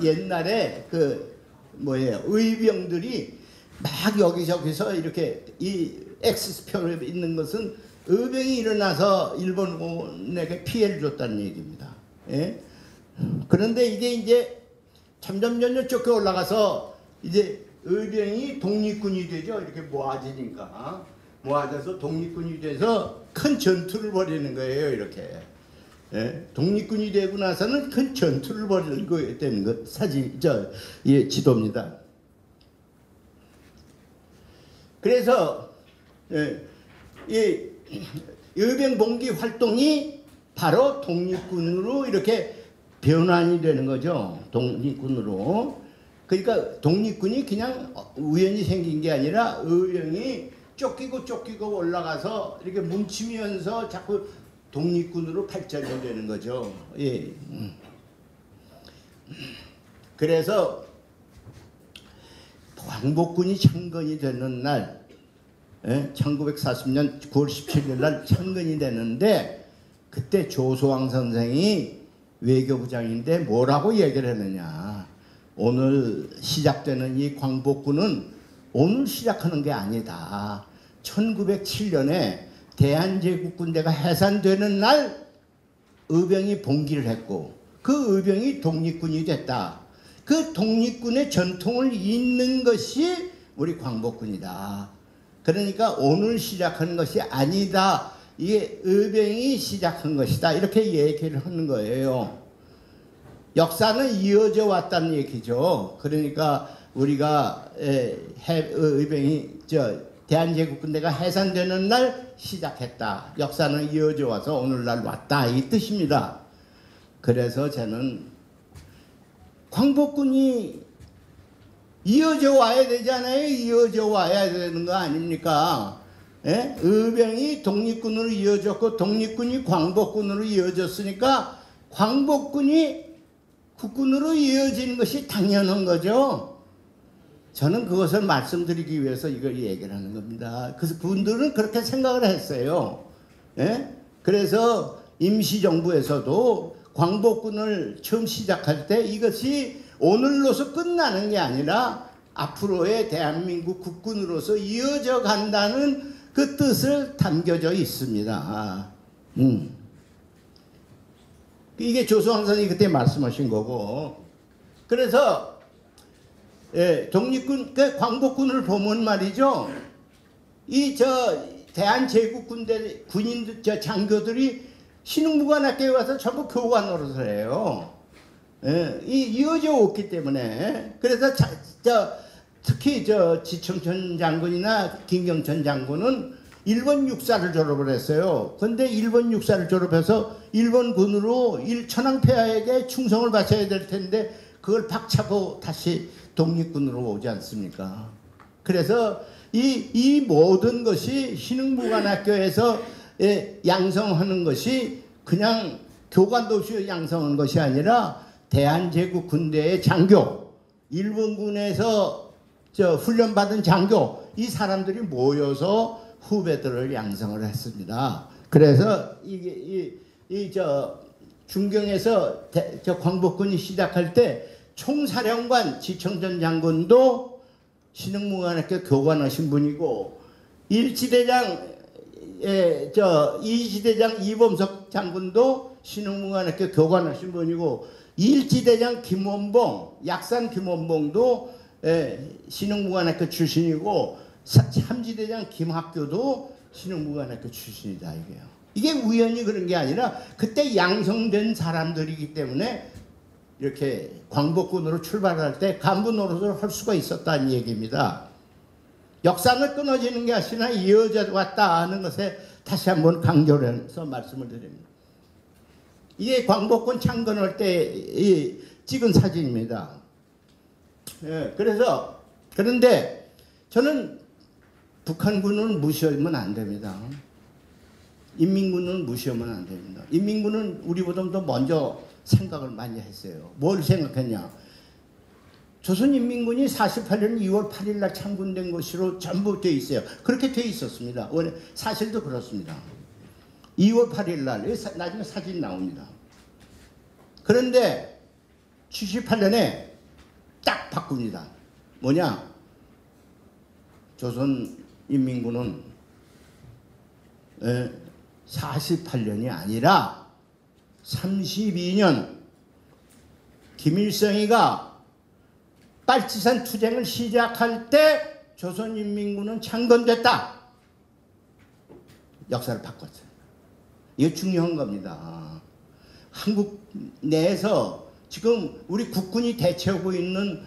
옛날에 의병들이 막 여기저기서 이렇게 이 X표에 있는 것은 의병이 일어나서 일본군에게 피해를 줬다는 얘기입니다. 예? 그런데 이게 이제 점점 쫓겨 올라가서 이제 의병이 독립군이 되죠. 이렇게 모아져서 독립군이 돼서 큰 전투를 벌이는 거예요. 이렇게. 예? 독립군이 되고 나서는 큰 전투를 벌이게 되는 것 지도입니다. 그래서 이 의병 봉기 활동이 바로 독립군으로 이렇게 변환이 되는 거죠. 독립군으로. 그러니까 독립군이 그냥 우연히 생긴 게 아니라 의병이 쫓기고 올라가서 이렇게 뭉치면서 자꾸 독립군으로 발전이 되는 거죠. 예. 그래서 광복군이 창건이 되는 날, 1940년 9월 17일 날 창건이 되는데, 그때 조소왕 선생이 외교부장인데 뭐라고 얘기를 했느냐. 오늘 시작되는 이 광복군은 오늘 시작하는 게 아니다. 1907년에 대한제국군대가 해산되는 날 의병이 봉기를 했고 그 의병이 독립군이 됐다. 그 독립군의 전통을 잇는 것이 우리 광복군이다. 그러니까 오늘 시작하는 것이 아니다. 이게 의병이 시작한 것이다. 이렇게 얘기를 하는 거예요. 역사는 이어져 왔다는 얘기죠. 그러니까 우리가 의병이 대한제국군대가 해산되는 날 시작했다. 역사는 이어져 와서 오늘날 왔다. 이 뜻입니다. 그래서 저는 광복군이 이어져 와야 되잖아요. 이어져 와야 되는 거 아닙니까? 예? 의병이 독립군으로 이어졌고 독립군이 광복군으로 이어졌으니까 광복군이 국군으로 이어지는 것이 당연한 거죠. 저는 그것을 말씀드리기 위해서 이걸 얘기를 하는 겁니다. 그래서 그분들은 그렇게 생각을 했어요. 예? 그래서 임시정부에서도 광복군을 처음 시작할 때 이것이 오늘로서 끝나는 게 아니라 앞으로의 대한민국 국군으로서 이어져 간다는 그 뜻을 담겨져 있습니다. 이게 조소왕 선생이 그때 말씀하신 거고. 그래서 독립군, 광복군을 보면 말이죠. 대한제국군대 군인들, 장교들이 신흥무관학교에 와서 전부 교관 노릇을 해요. 이어져 왔기 때문에. 그래서 특히 지청천 장군이나 김경천 장군은 일본 육사를 졸업을 했어요. 근데 일본 육사를 졸업해서 일본군으로 천황폐하에게 충성을 바쳐야 될 텐데 그걸 박차고 다시 독립군으로 오지 않습니까? 그래서 이 모든 것이 신흥무관학교에서 양성하는 것이 그냥 교관도시 양성한 것이 아니라 대한제국 군대의 장교, 일본군에서 훈련받은 장교, 이 사람들이 모여서 후배들을 양성을 했습니다. 그래서 중경에서 광복군이 시작할 때 총사령관 지청전 장군도 신흥무관학교 교관하신 분이고 이지대장 이범석 장군도 신흥무관학교 교관하신 분이고 일지대장 김원봉, 약산 김원봉도 신흥무관학교 출신이고 삼지대장 김학교도 신흥무관학교 출신이다 이게요. 이게 우연히 그런 게 아니라 그때 양성된 사람들이기 때문에 이렇게 광복군으로 출발할 때 간부 노릇을 할 수가 있었다는 얘기입니다. 역사는 끊어지는 게 아니라 이어져 왔다 하는 것에 다시 한번 강조를 해서 말씀을 드립니다. 이게 광복군 창건할 때 찍은 사진입니다. 예, 그런데 저는 북한군은 무시하면 안 됩니다. 인민군은 무시하면 안 됩니다. 인민군은 우리보다 더 먼저 생각을 많이 했어요. 뭘 생각했냐? 조선인민군이 48년 2월 8일 날 창군된 것으로 전부 돼 있어요. 그렇게 돼 있었습니다. 사실도 그렇습니다. 2월 8일 날 나중에 사진 나옵니다. 그런데 78년에 딱 바꿉니다. 뭐냐? 조선인민군은 48년이 아니라 32년 김일성이가 빨치산 투쟁을 시작할 때 조선인민군은 창건됐다. 역사를 바꿨어요. 이게 중요한 겁니다. 한국 내에서 지금 우리 국군이 대체하고 있는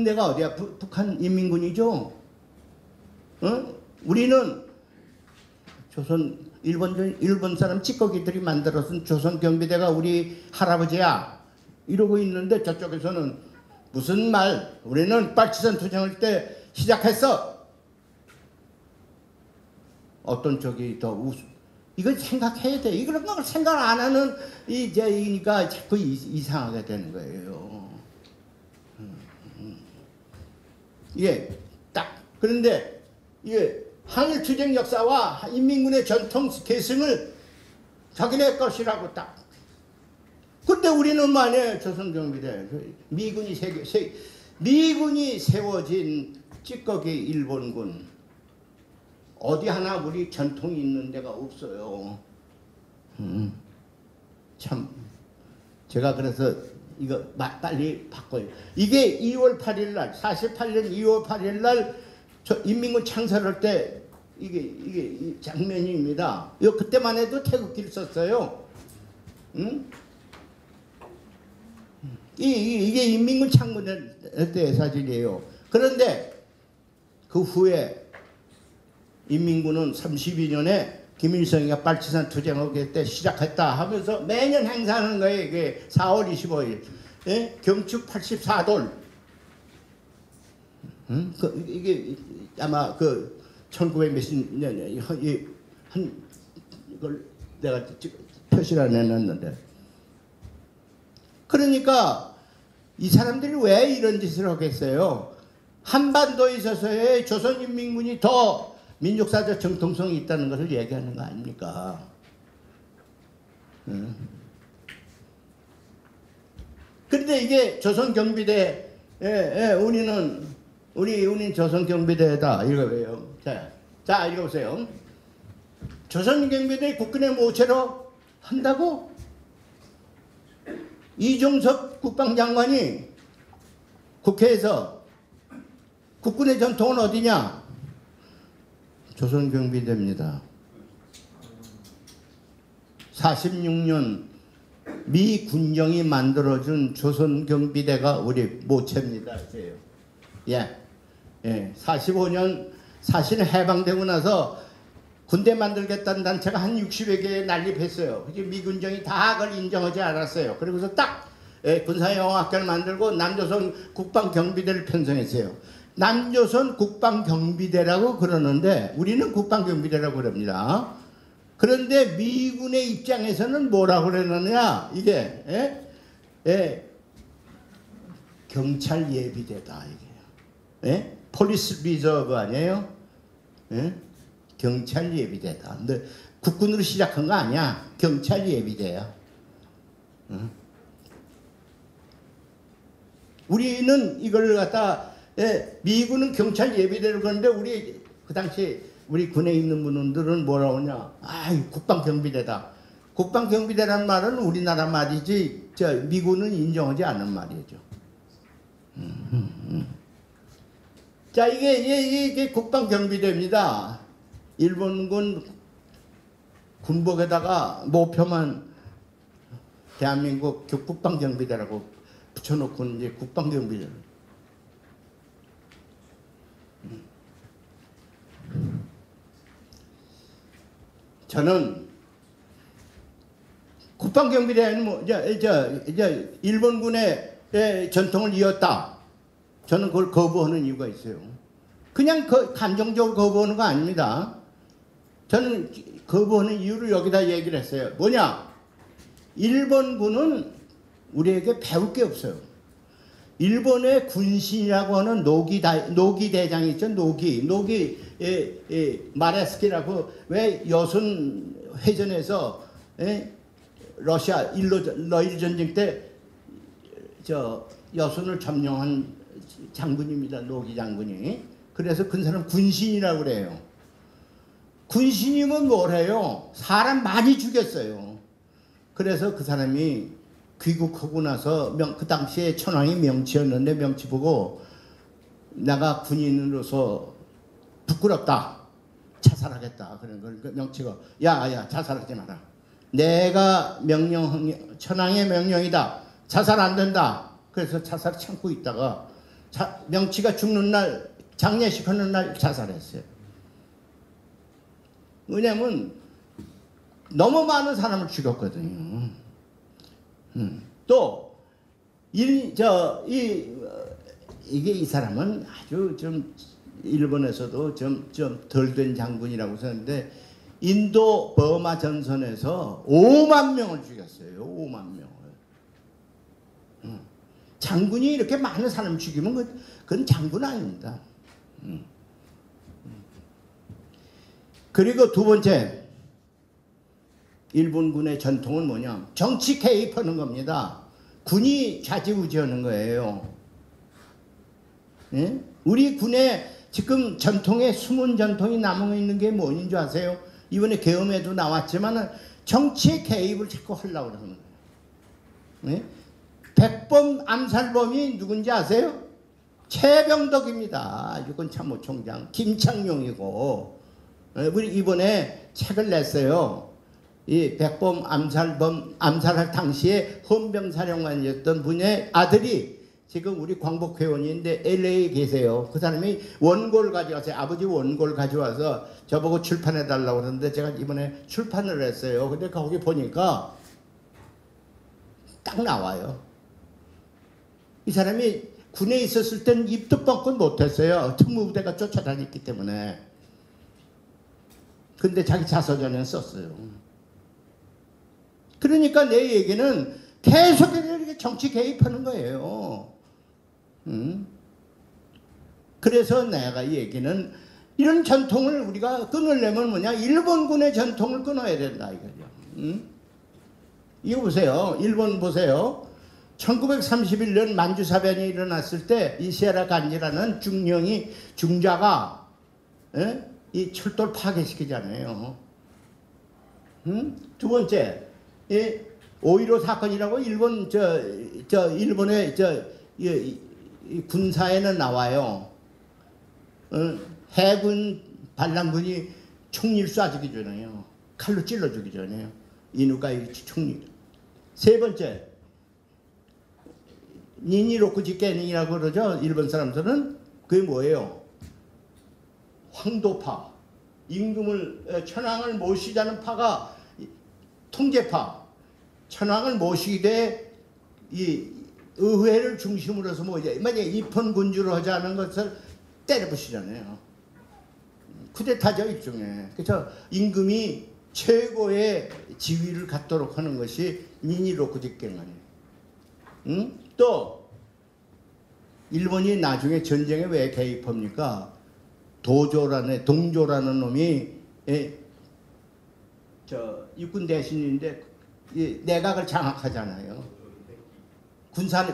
데가 어디야? 북한 인민군이죠. 우리는 일본 사람 찌꺼기들이 만들어준 조선 경비대가 우리 할아버지야 이러고 있는데 저쪽에서는 무슨 말? 우리는 빨치산 투쟁할 때 시작했어. 어떤 쪽이 더 이걸 생각해야 돼. 이런 걸 생각 안 하는 이제니까 자꾸 이상하게 되는 거예요. 이게 딱 그런데 이게 항일 투쟁 역사와 인민군의 전통 계승을 자기네 것이라고 딱. 근데 우리는 만에 조선경비대 미군이 세워진 찌꺼기 일본군 어디 하나 우리 전통이 있는 데가 없어요. 참 제가 그래서 이거 빨리 바꿔요. 이게 2월 8일 날 48년 2월 8일 날 인민군 창설할 때 이게 장면입니다. 그때만 해도 태극기를 썼어요. 이게 인민군 창건할 때 사진이에요. 그런데 그 후에 인민군은 32년에 김일성이가 빨치산 투쟁하게 때 시작했다 하면서 매년 행사하는 거예요. 이게 4월 25일 경축 84돌. 이게 아마 1900 몇십 년에 이걸 내가 표시를 안 해놨는데. 그러니까 이 사람들이 왜 이런 짓을 하겠어요? 한반도에 있어서의 조선인민군이 더 민족사적 정통성이 있다는 것을 얘기하는 거 아닙니까? 그런데 이게 조선경비대, 우리는 조선경비대다. 이거예요. 자, 읽어보세요. 조선경비대 국군의 모체로 한다고? 이종섭 국방장관이 국회에서 국군의 전통은 어디냐? 조선경비대입니다. 46년 미 군정이 만들어준 조선경비대가 우리 모체입니다. 예. 45년 사실 해방되고 나서 군대 만들겠다는 단체가 한 60여 개에 난립했어요. 미 군정이 다 그걸 인정하지 않았어요. 그리고서 딱 군사영어학교를 만들고 남조선 국방경비대를 편성했어요. 남조선 국방경비대라고 그러는데 우리는 국방경비대라고 그럽니다. 그런데 미군의 입장에서는 뭐라고 그러느냐? 이게 경찰 예비대다 이게. 폴리스 리저브 아니에요? 경찰 예비대다. 근데 국군으로 시작한 거 아니야. 경찰 예비대야. 우리는 이걸 갖다 미군은 경찰 예비대로 그러는데 우리 그 당시 우리 군에 있는 분들은 뭐라고 하냐? 국방경비대다. 국방경비대라는 말은 우리나라 말이지 미군은 인정하지 않는 말이죠. 자, 이게 국방경비대입니다. 일본군 군복에다가 모표만 대한민국 국방경비대라고 붙여놓고 이제 국방경비대. 저는 국방경비대는 뭐 일본군의 전통을 이었다. 저는 그걸 거부하는 이유가 있어요. 그냥 감정적으로 거부하는 거 아닙니다. 저는 거부하는 이유를 여기다 얘기를 했어요. 뭐냐? 일본군은 우리에게 배울 게 없어요. 일본의 군신이라고 하는 노기 대장이 있죠. 노기 마레스키라고 왜 여순 회전에서 러시아 러일 전쟁 때 여순을 점령한 장군입니다. 노기 장군이. 그래서 그 사람 군신이라고 그래요. 군신이면 뭐래요? 사람 많이 죽였어요. 그래서 그 사람이 귀국하고 나서 그 당시에 천황이 명치였는데 명치 보고 내가 군인으로서 부끄럽다. 자살하겠다. 그런 걸 명치가 야 자살하지 마라. 내가 천황의 명령이다. 자살 안 된다. 그래서 자살 참고 있다가 명치가 죽는 날 장례식 하는 날 자살했어요. 왜냐면 너무 많은 사람을 죽였거든요. 또 이 사람은 아주 좀 일본에서도 좀 덜 된 장군이라고 썼는데 인도 버마 전선에서 5만 명을 죽였어요. 5만 명을. 장군이 이렇게 많은 사람 죽이면 그건 장군 아닙니다. 그리고 두 번째, 일본군의 전통은 뭐냐? 정치 개입하는 겁니다. 군이 좌지우지하는 거예요. 예? 우리 군의 지금 전통에 숨은 전통이 남아있는 게 뭐인 줄 아세요? 이번에 계엄에도 나왔지만 정치 개입을 자꾸 하려고 그러는 거예요. 예? 백범 암살범이 누군지 아세요? 최병덕입니다. 육군참모총장. 김창룡이고. 우리 이번에 책을 냈어요. 이 백범 암살할 당시에 헌병사령관이었던 분의 아들이 지금 우리 광복회원인데 LA에 계세요. 그 사람이 원고를 가져왔어요. 아버지 원고를 가져와서 저보고 출판해달라고 그러는데 제가 이번에 출판을 했어요. 근데 거기 보니까 딱 나와요. 이 사람이 군에 있었을 땐 입도 뻥끗 못했어요. 특무부대가 쫓아다녔기 때문에. 근데 자기 자서전에 썼어요. 그러니까 내 얘기는 계속해서 이렇게 정치 개입하는 거예요. 그래서 내가 이 얘기는 이런 전통을 우리가 끊으려면 뭐냐? 일본군의 전통을 끊어야 된다 이거죠. 이거 보세요. 일본 보세요. 1931년 만주사변이 일어났을 때 이 시에라 간지라는 중자가 이 철도를 파괴시키잖아요. 두 번째, 이 5.15 사건이라고 일본 일본의 이 군사에는 나와요. 해군 반란군이 총리를 쏴주기 전에요. 칼로 찔러주기 전에요. 이누가이 총리. 세 번째, 니니로쿠 지케닝이라고 그러죠. 일본 사람들은 그게 뭐예요? 황도파, 임금을 천황을 모시자는 파가 통제파, 천황을 모시되 이 의회를 중심으로 해서 만약에 입헌군주를 하자는 것을 때려부시잖아요. 쿠데타죠 일종의. 그래서 임금이 최고의 지위를 갖도록 하는 것이 니니로쿠 직갱아니에요. 또 일본이 나중에 전쟁에 왜 개입합니까? 동조라는 놈이 육군 대신인데 내각을 장악하잖아요.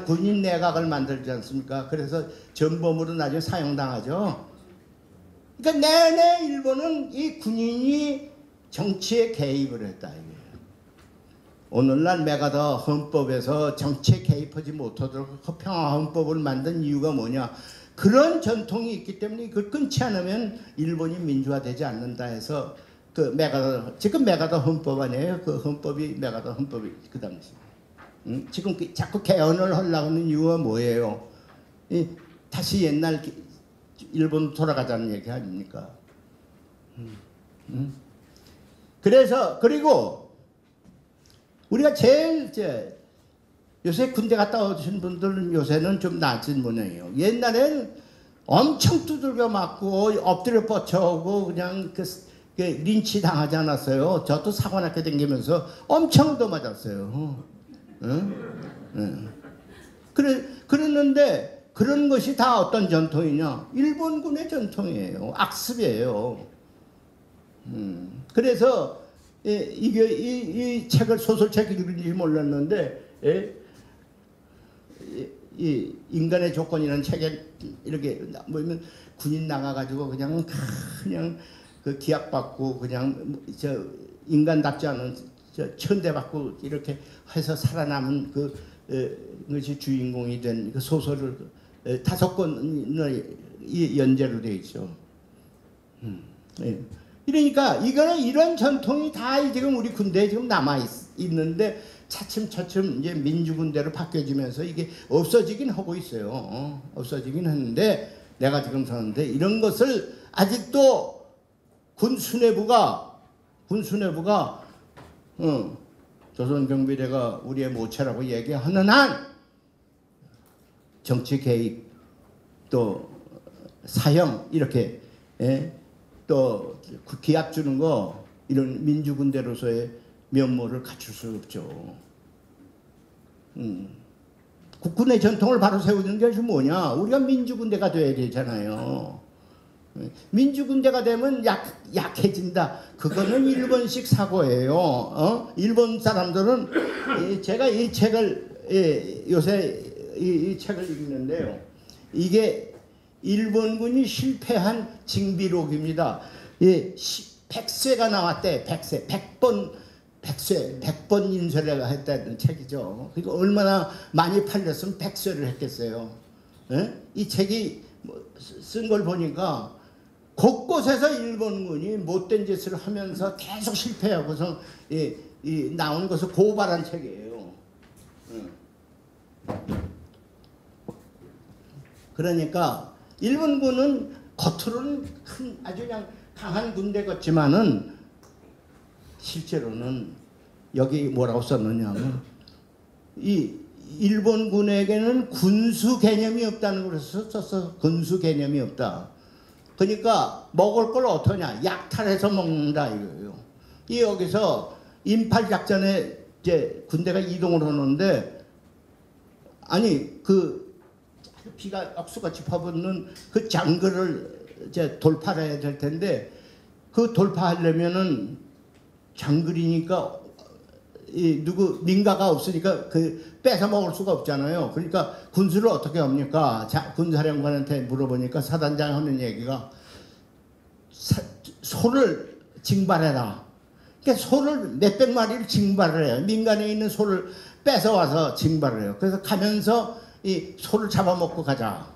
군인 내각을 만들지 않습니까? 그래서 전범으로 나중에 사형당하죠. 그러니까 내내 일본은 이 군인이 정치에 개입을 했다 이거예요. 오늘날 메가더 헌법에서 정치에 개입하지 못하도록 평화 헌법을 만든 이유가 뭐냐? 그런 전통이 있기 때문에 그걸 끊지 않으면 일본이 민주화되지 않는다 해서 지금 메가더 헌법 아니에요? 그 헌법이 메가더 헌법이 그 당시. 지금 자꾸 개헌을 하려고 하는 이유가 뭐예요? 다시 옛날 일본 돌아가자는 얘기 아닙니까? 그래서 그리고 우리가 제일 요새 군대 갔다 오신 분들은 요새는 좀 나아진 모양이에요. 옛날에는 엄청 두들겨 맞고 엎드려 뻗쳐오고 그냥 그 린치 당하지 않았어요. 저도 사관학교 다니면서 엄청 더 맞았어요. 응? 그랬는데 그런 것이 다 어떤 전통이냐? 일본군의 전통이에요. 악습이에요. 그래서 이 책을 소설책을 읽는지 몰랐는데 이 인간의 조건이라는 책에 이렇게 뭐면 군인 나가가지고 그냥 그 기약받고 그냥 인간답지 않은 천대받고 이렇게 해서 살아남은 그것이 주인공이 된 그 소설을 5권을 연재로 되어 있죠. 그러니까 이런 전통이 다 지금 우리 군대에 지금 남아 있는데 차츰차츰 이제 민주군대로 바뀌어지면서 이게 없어지긴 하고 있어요. 없어지긴 하는데 내가 지금 사는데 이런 것을 아직도 군 수뇌부가 조선경비대가 우리의 모체라고 얘기하는 한 정치 개입 또 사형 이렇게 또 기합 주는 거 이런 민주군대로서의 면모를 갖출 수 없죠. 국군의 전통을 바로 세우는 것이 뭐냐? 우리가 민주군대가 돼야 되잖아요. 민주군대가 되면 약해진다. 그거는 일본식 사고예요. 일본 사람들은 제가 이 책을 요새 이 책을 읽는데요. 이게 일본군이 실패한 징비록입니다. 100쇄가 나왔대. 100쇄. 100번 인쇄를 했다는 책이죠. 그러니까 얼마나 많이 팔렸으면 100쇄를 했겠어요. 이 책이 쓴 걸 보니까 곳곳에서 일본군이 못된 짓을 하면서 계속 실패하고서 나온 것을 고발한 책이에요. 그러니까 일본군은 겉으로는 아주 그냥 강한 군대 같지만은 실제로는 여기 뭐라고 썼느냐면 이 일본군에게는 군수 개념이 없다는 걸 썼어. 군수 개념이 없다. 그러니까 먹을 걸 어떠냐? 약탈해서 먹는다 이거예요. 이 여기서 인팔 작전에 이제 군대가 이동을 하는데 아니 그 비가 억수같이 퍼붓는 그 장거를 이제 돌파해야 될 텐데 그 돌파하려면은 장거리니까 민가가 없으니까 뺏어 먹을 수가 없잖아요. 그러니까 군수를 어떻게 합니까? 군사령관한테 물어보니까 사단장이 하는 얘기가 소를 징발해라. 그러니까 소를 몇백 마리를 징발을 해요. 민간에 있는 소를 뺏어와서 징발을 해요. 그래서 가면서 이 소를 잡아먹고 가자.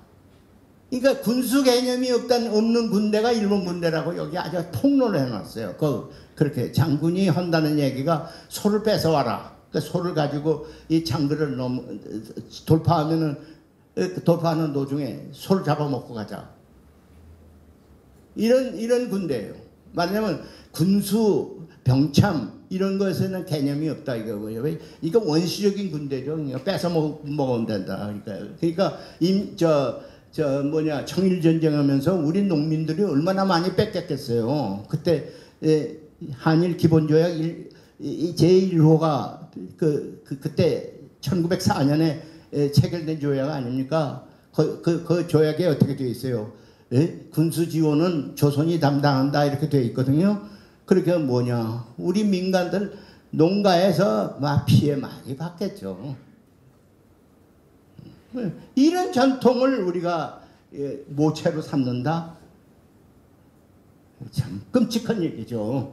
그러니까 군수 개념이 없는 군대가 일본 군대라고 여기 아주 폭로를 해놨어요. 그렇게 장군이 한다는 얘기가 소를 뺏어와라. 그러니까 소를 가지고 이 장거를 돌파하는 도중에 소를 잡아먹고 가자. 이런 군대예요. 말하자면 군수 병참 이런 것에는 개념이 없다 이거고요. 이거 원시적인 군대죠. 뺏어 먹으면 된다. 그러니까 청일 전쟁하면서 우리 농민들이 얼마나 많이 뺏겼겠어요. 그때 한일 기본조약 제1호가 그때 1904년에 체결된 조약 아닙니까? 그 조약에 어떻게 되어 있어요? 군수 지원은 조선이 담당한다 이렇게 되어 있거든요. 그렇게 뭐냐? 우리 민간들 농가에서 막 피해 많이 받겠죠. 이런 전통을 우리가 모체로 삼는다? 참 끔찍한 얘기죠.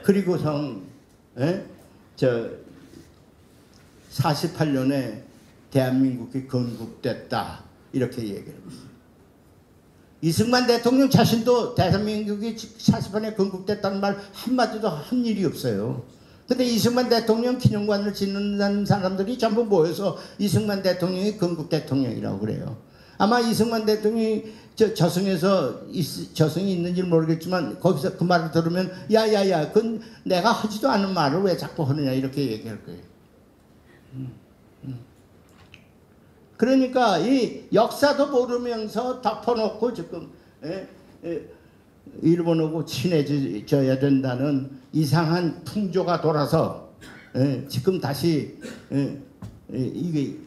그리고선 48년에 대한민국이 건국됐다 이렇게 얘기를 합니다. 이승만 대통령 자신도 대한민국이 48년에 건국됐다는 말 한마디도 한 일이 없어요. 근데 이승만 대통령 기념관을 짓는 사람들이 전부 모여서 이승만 대통령이 건국 대통령이라고 그래요. 아마 이승만 대통령이 저승에서 저승이 있는지 모르겠지만 거기서 그 말을 들으면 야야야 그건 내가 하지도 않은 말을 왜 자꾸 하느냐 이렇게 얘기할 거예요. 그러니까 이 역사도 모르면서 덮어놓고 지금 일본하고 친해져야 된다는 이상한 풍조가 돌아서 지금 다시 이게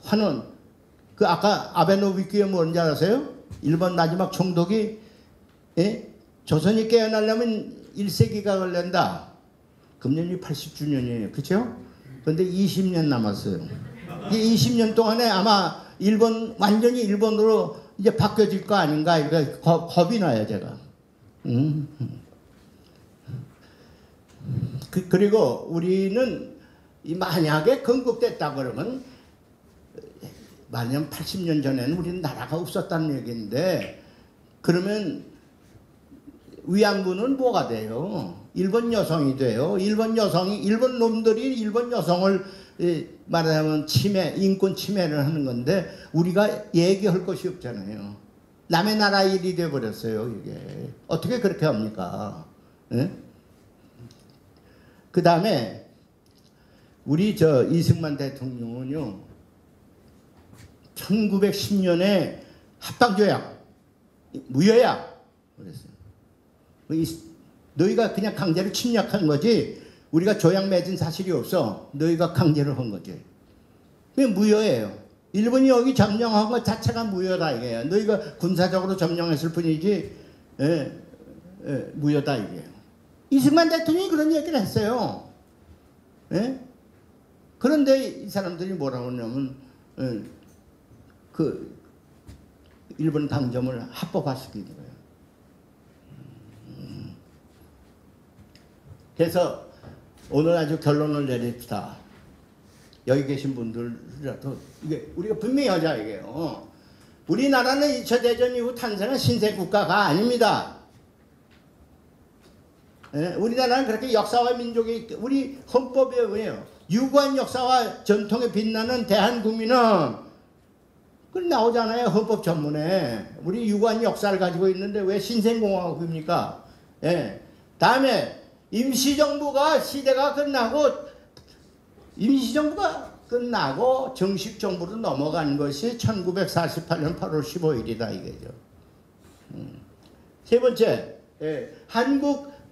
환원 그 아까 아베노미크가 뭔지 아세요? 일본 마지막 총독이 조선이 깨어나려면 1세기가 걸린다. 금년이 80주년이에요. 그렇죠? 그런데 20년 남았어요. 이 20년 동안에 아마 일본 완전히 일본으로 이제 바뀌어질 거 아닌가 이렇게 겁이 나요 제가. 그리고 우리는 만약에 건국됐다 그러면 만약 80년 전에는 우리는 나라가 없었다는 얘기인데 그러면 위안부는 뭐가 돼요? 일본 여성이 돼요. 일본 놈들이 일본 여성을 말하자면 인권 침해를 하는 건데 우리가 얘기할 것이 없잖아요. 남의 나라 일이 돼버렸어요. 이게 어떻게 그렇게 합니까? 그 다음에 우리 이승만 대통령은요 1910년에 합방조약 무효야 그랬어요. 너희가 그냥 강제로 침략한 거지 우리가 조약 맺은 사실이 없어. 너희가 강제로 한 거지. 그게 무효예요. 일본이 여기 점령한 것 자체가 무효다 이게요. 너희가 군사적으로 점령했을 뿐이지 무효다 이게요. 이승만 대통령이 그런 얘기를 했어요. 그런데 이 사람들이 뭐라고 하냐면 그 일본 당점을 합법화시키는 거예요. 그래서 오늘 아주 결론을 내립시다. 여기 계신 분들이라도 이게 우리가 분명히 하자 이게요. 우리나라는 2차 대전 이후 탄생한 신생 국가가 아닙니다. 우리나라는 그렇게 역사와 민족이 우리 헌법에 뭐예요? 유구한 역사와 전통에 빛나는 대한국민은 그 나오잖아요. 헌법 전문에 우리 유구한 역사를 가지고 있는데 왜 신생공화국입니까? 다음에 임시정부가 시대가 끝나고 정식 정부로 넘어간 것이 1948년 8월 15일이다 이거죠. 세 번째,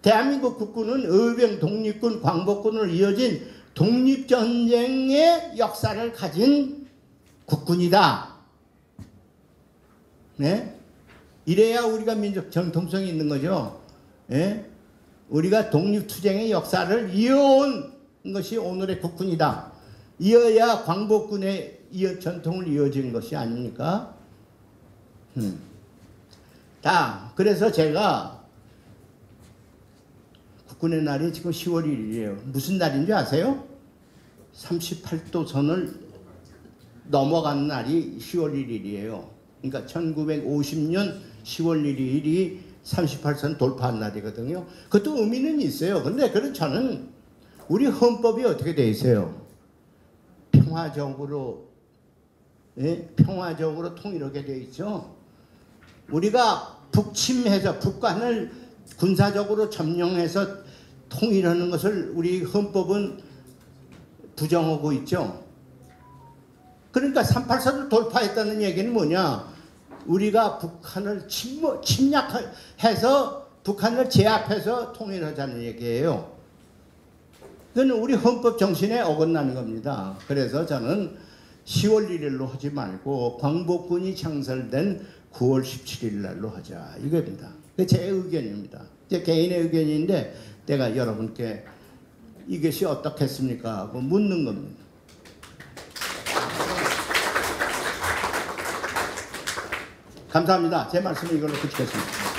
대한민국 국군은 의병, 독립군, 광복군으로 이어진 독립전쟁의 역사를 가진 국군이다. 이래야 우리가 민족 정통성이 있는 거죠. 우리가 독립투쟁의 역사를 이어온 것이 오늘의 국군이다. 이어야 광복군의 전통을 이어진 것이 아닙니까? 그래서 제가 국군의 날이 지금 10월 1일이에요. 무슨 날인지 아세요? 38도 선을 넘어간 날이 10월 1일이에요. 그러니까 1950년 10월 1일이 38선 돌파한 날이거든요. 그것도 의미는 있어요. 근데 저는 우리 헌법이 어떻게 돼 있어요? 평화적으로 통일하게 돼 있죠. 우리가 북침해서 북한을 군사적으로 점령해서 통일하는 것을 우리 헌법은 부정하고 있죠. 그러니까 38선을 돌파했다는 얘기는 뭐냐? 우리가 북한을 침략해서 북한을 제압해서 통일하자는 얘기예요. 그건 우리 헌법 정신에 어긋나는 겁니다. 그래서 저는 10월 1일로 하지 말고 광복군이 창설된 9월 17일 날로 하자 이겁니다. 그게 제 의견입니다. 제 개인의 의견인데 내가 여러분께 이것이 어떻겠습니까 하고 묻는 겁니다. 감사합니다. 제 말씀은 이걸로 그치겠습니다.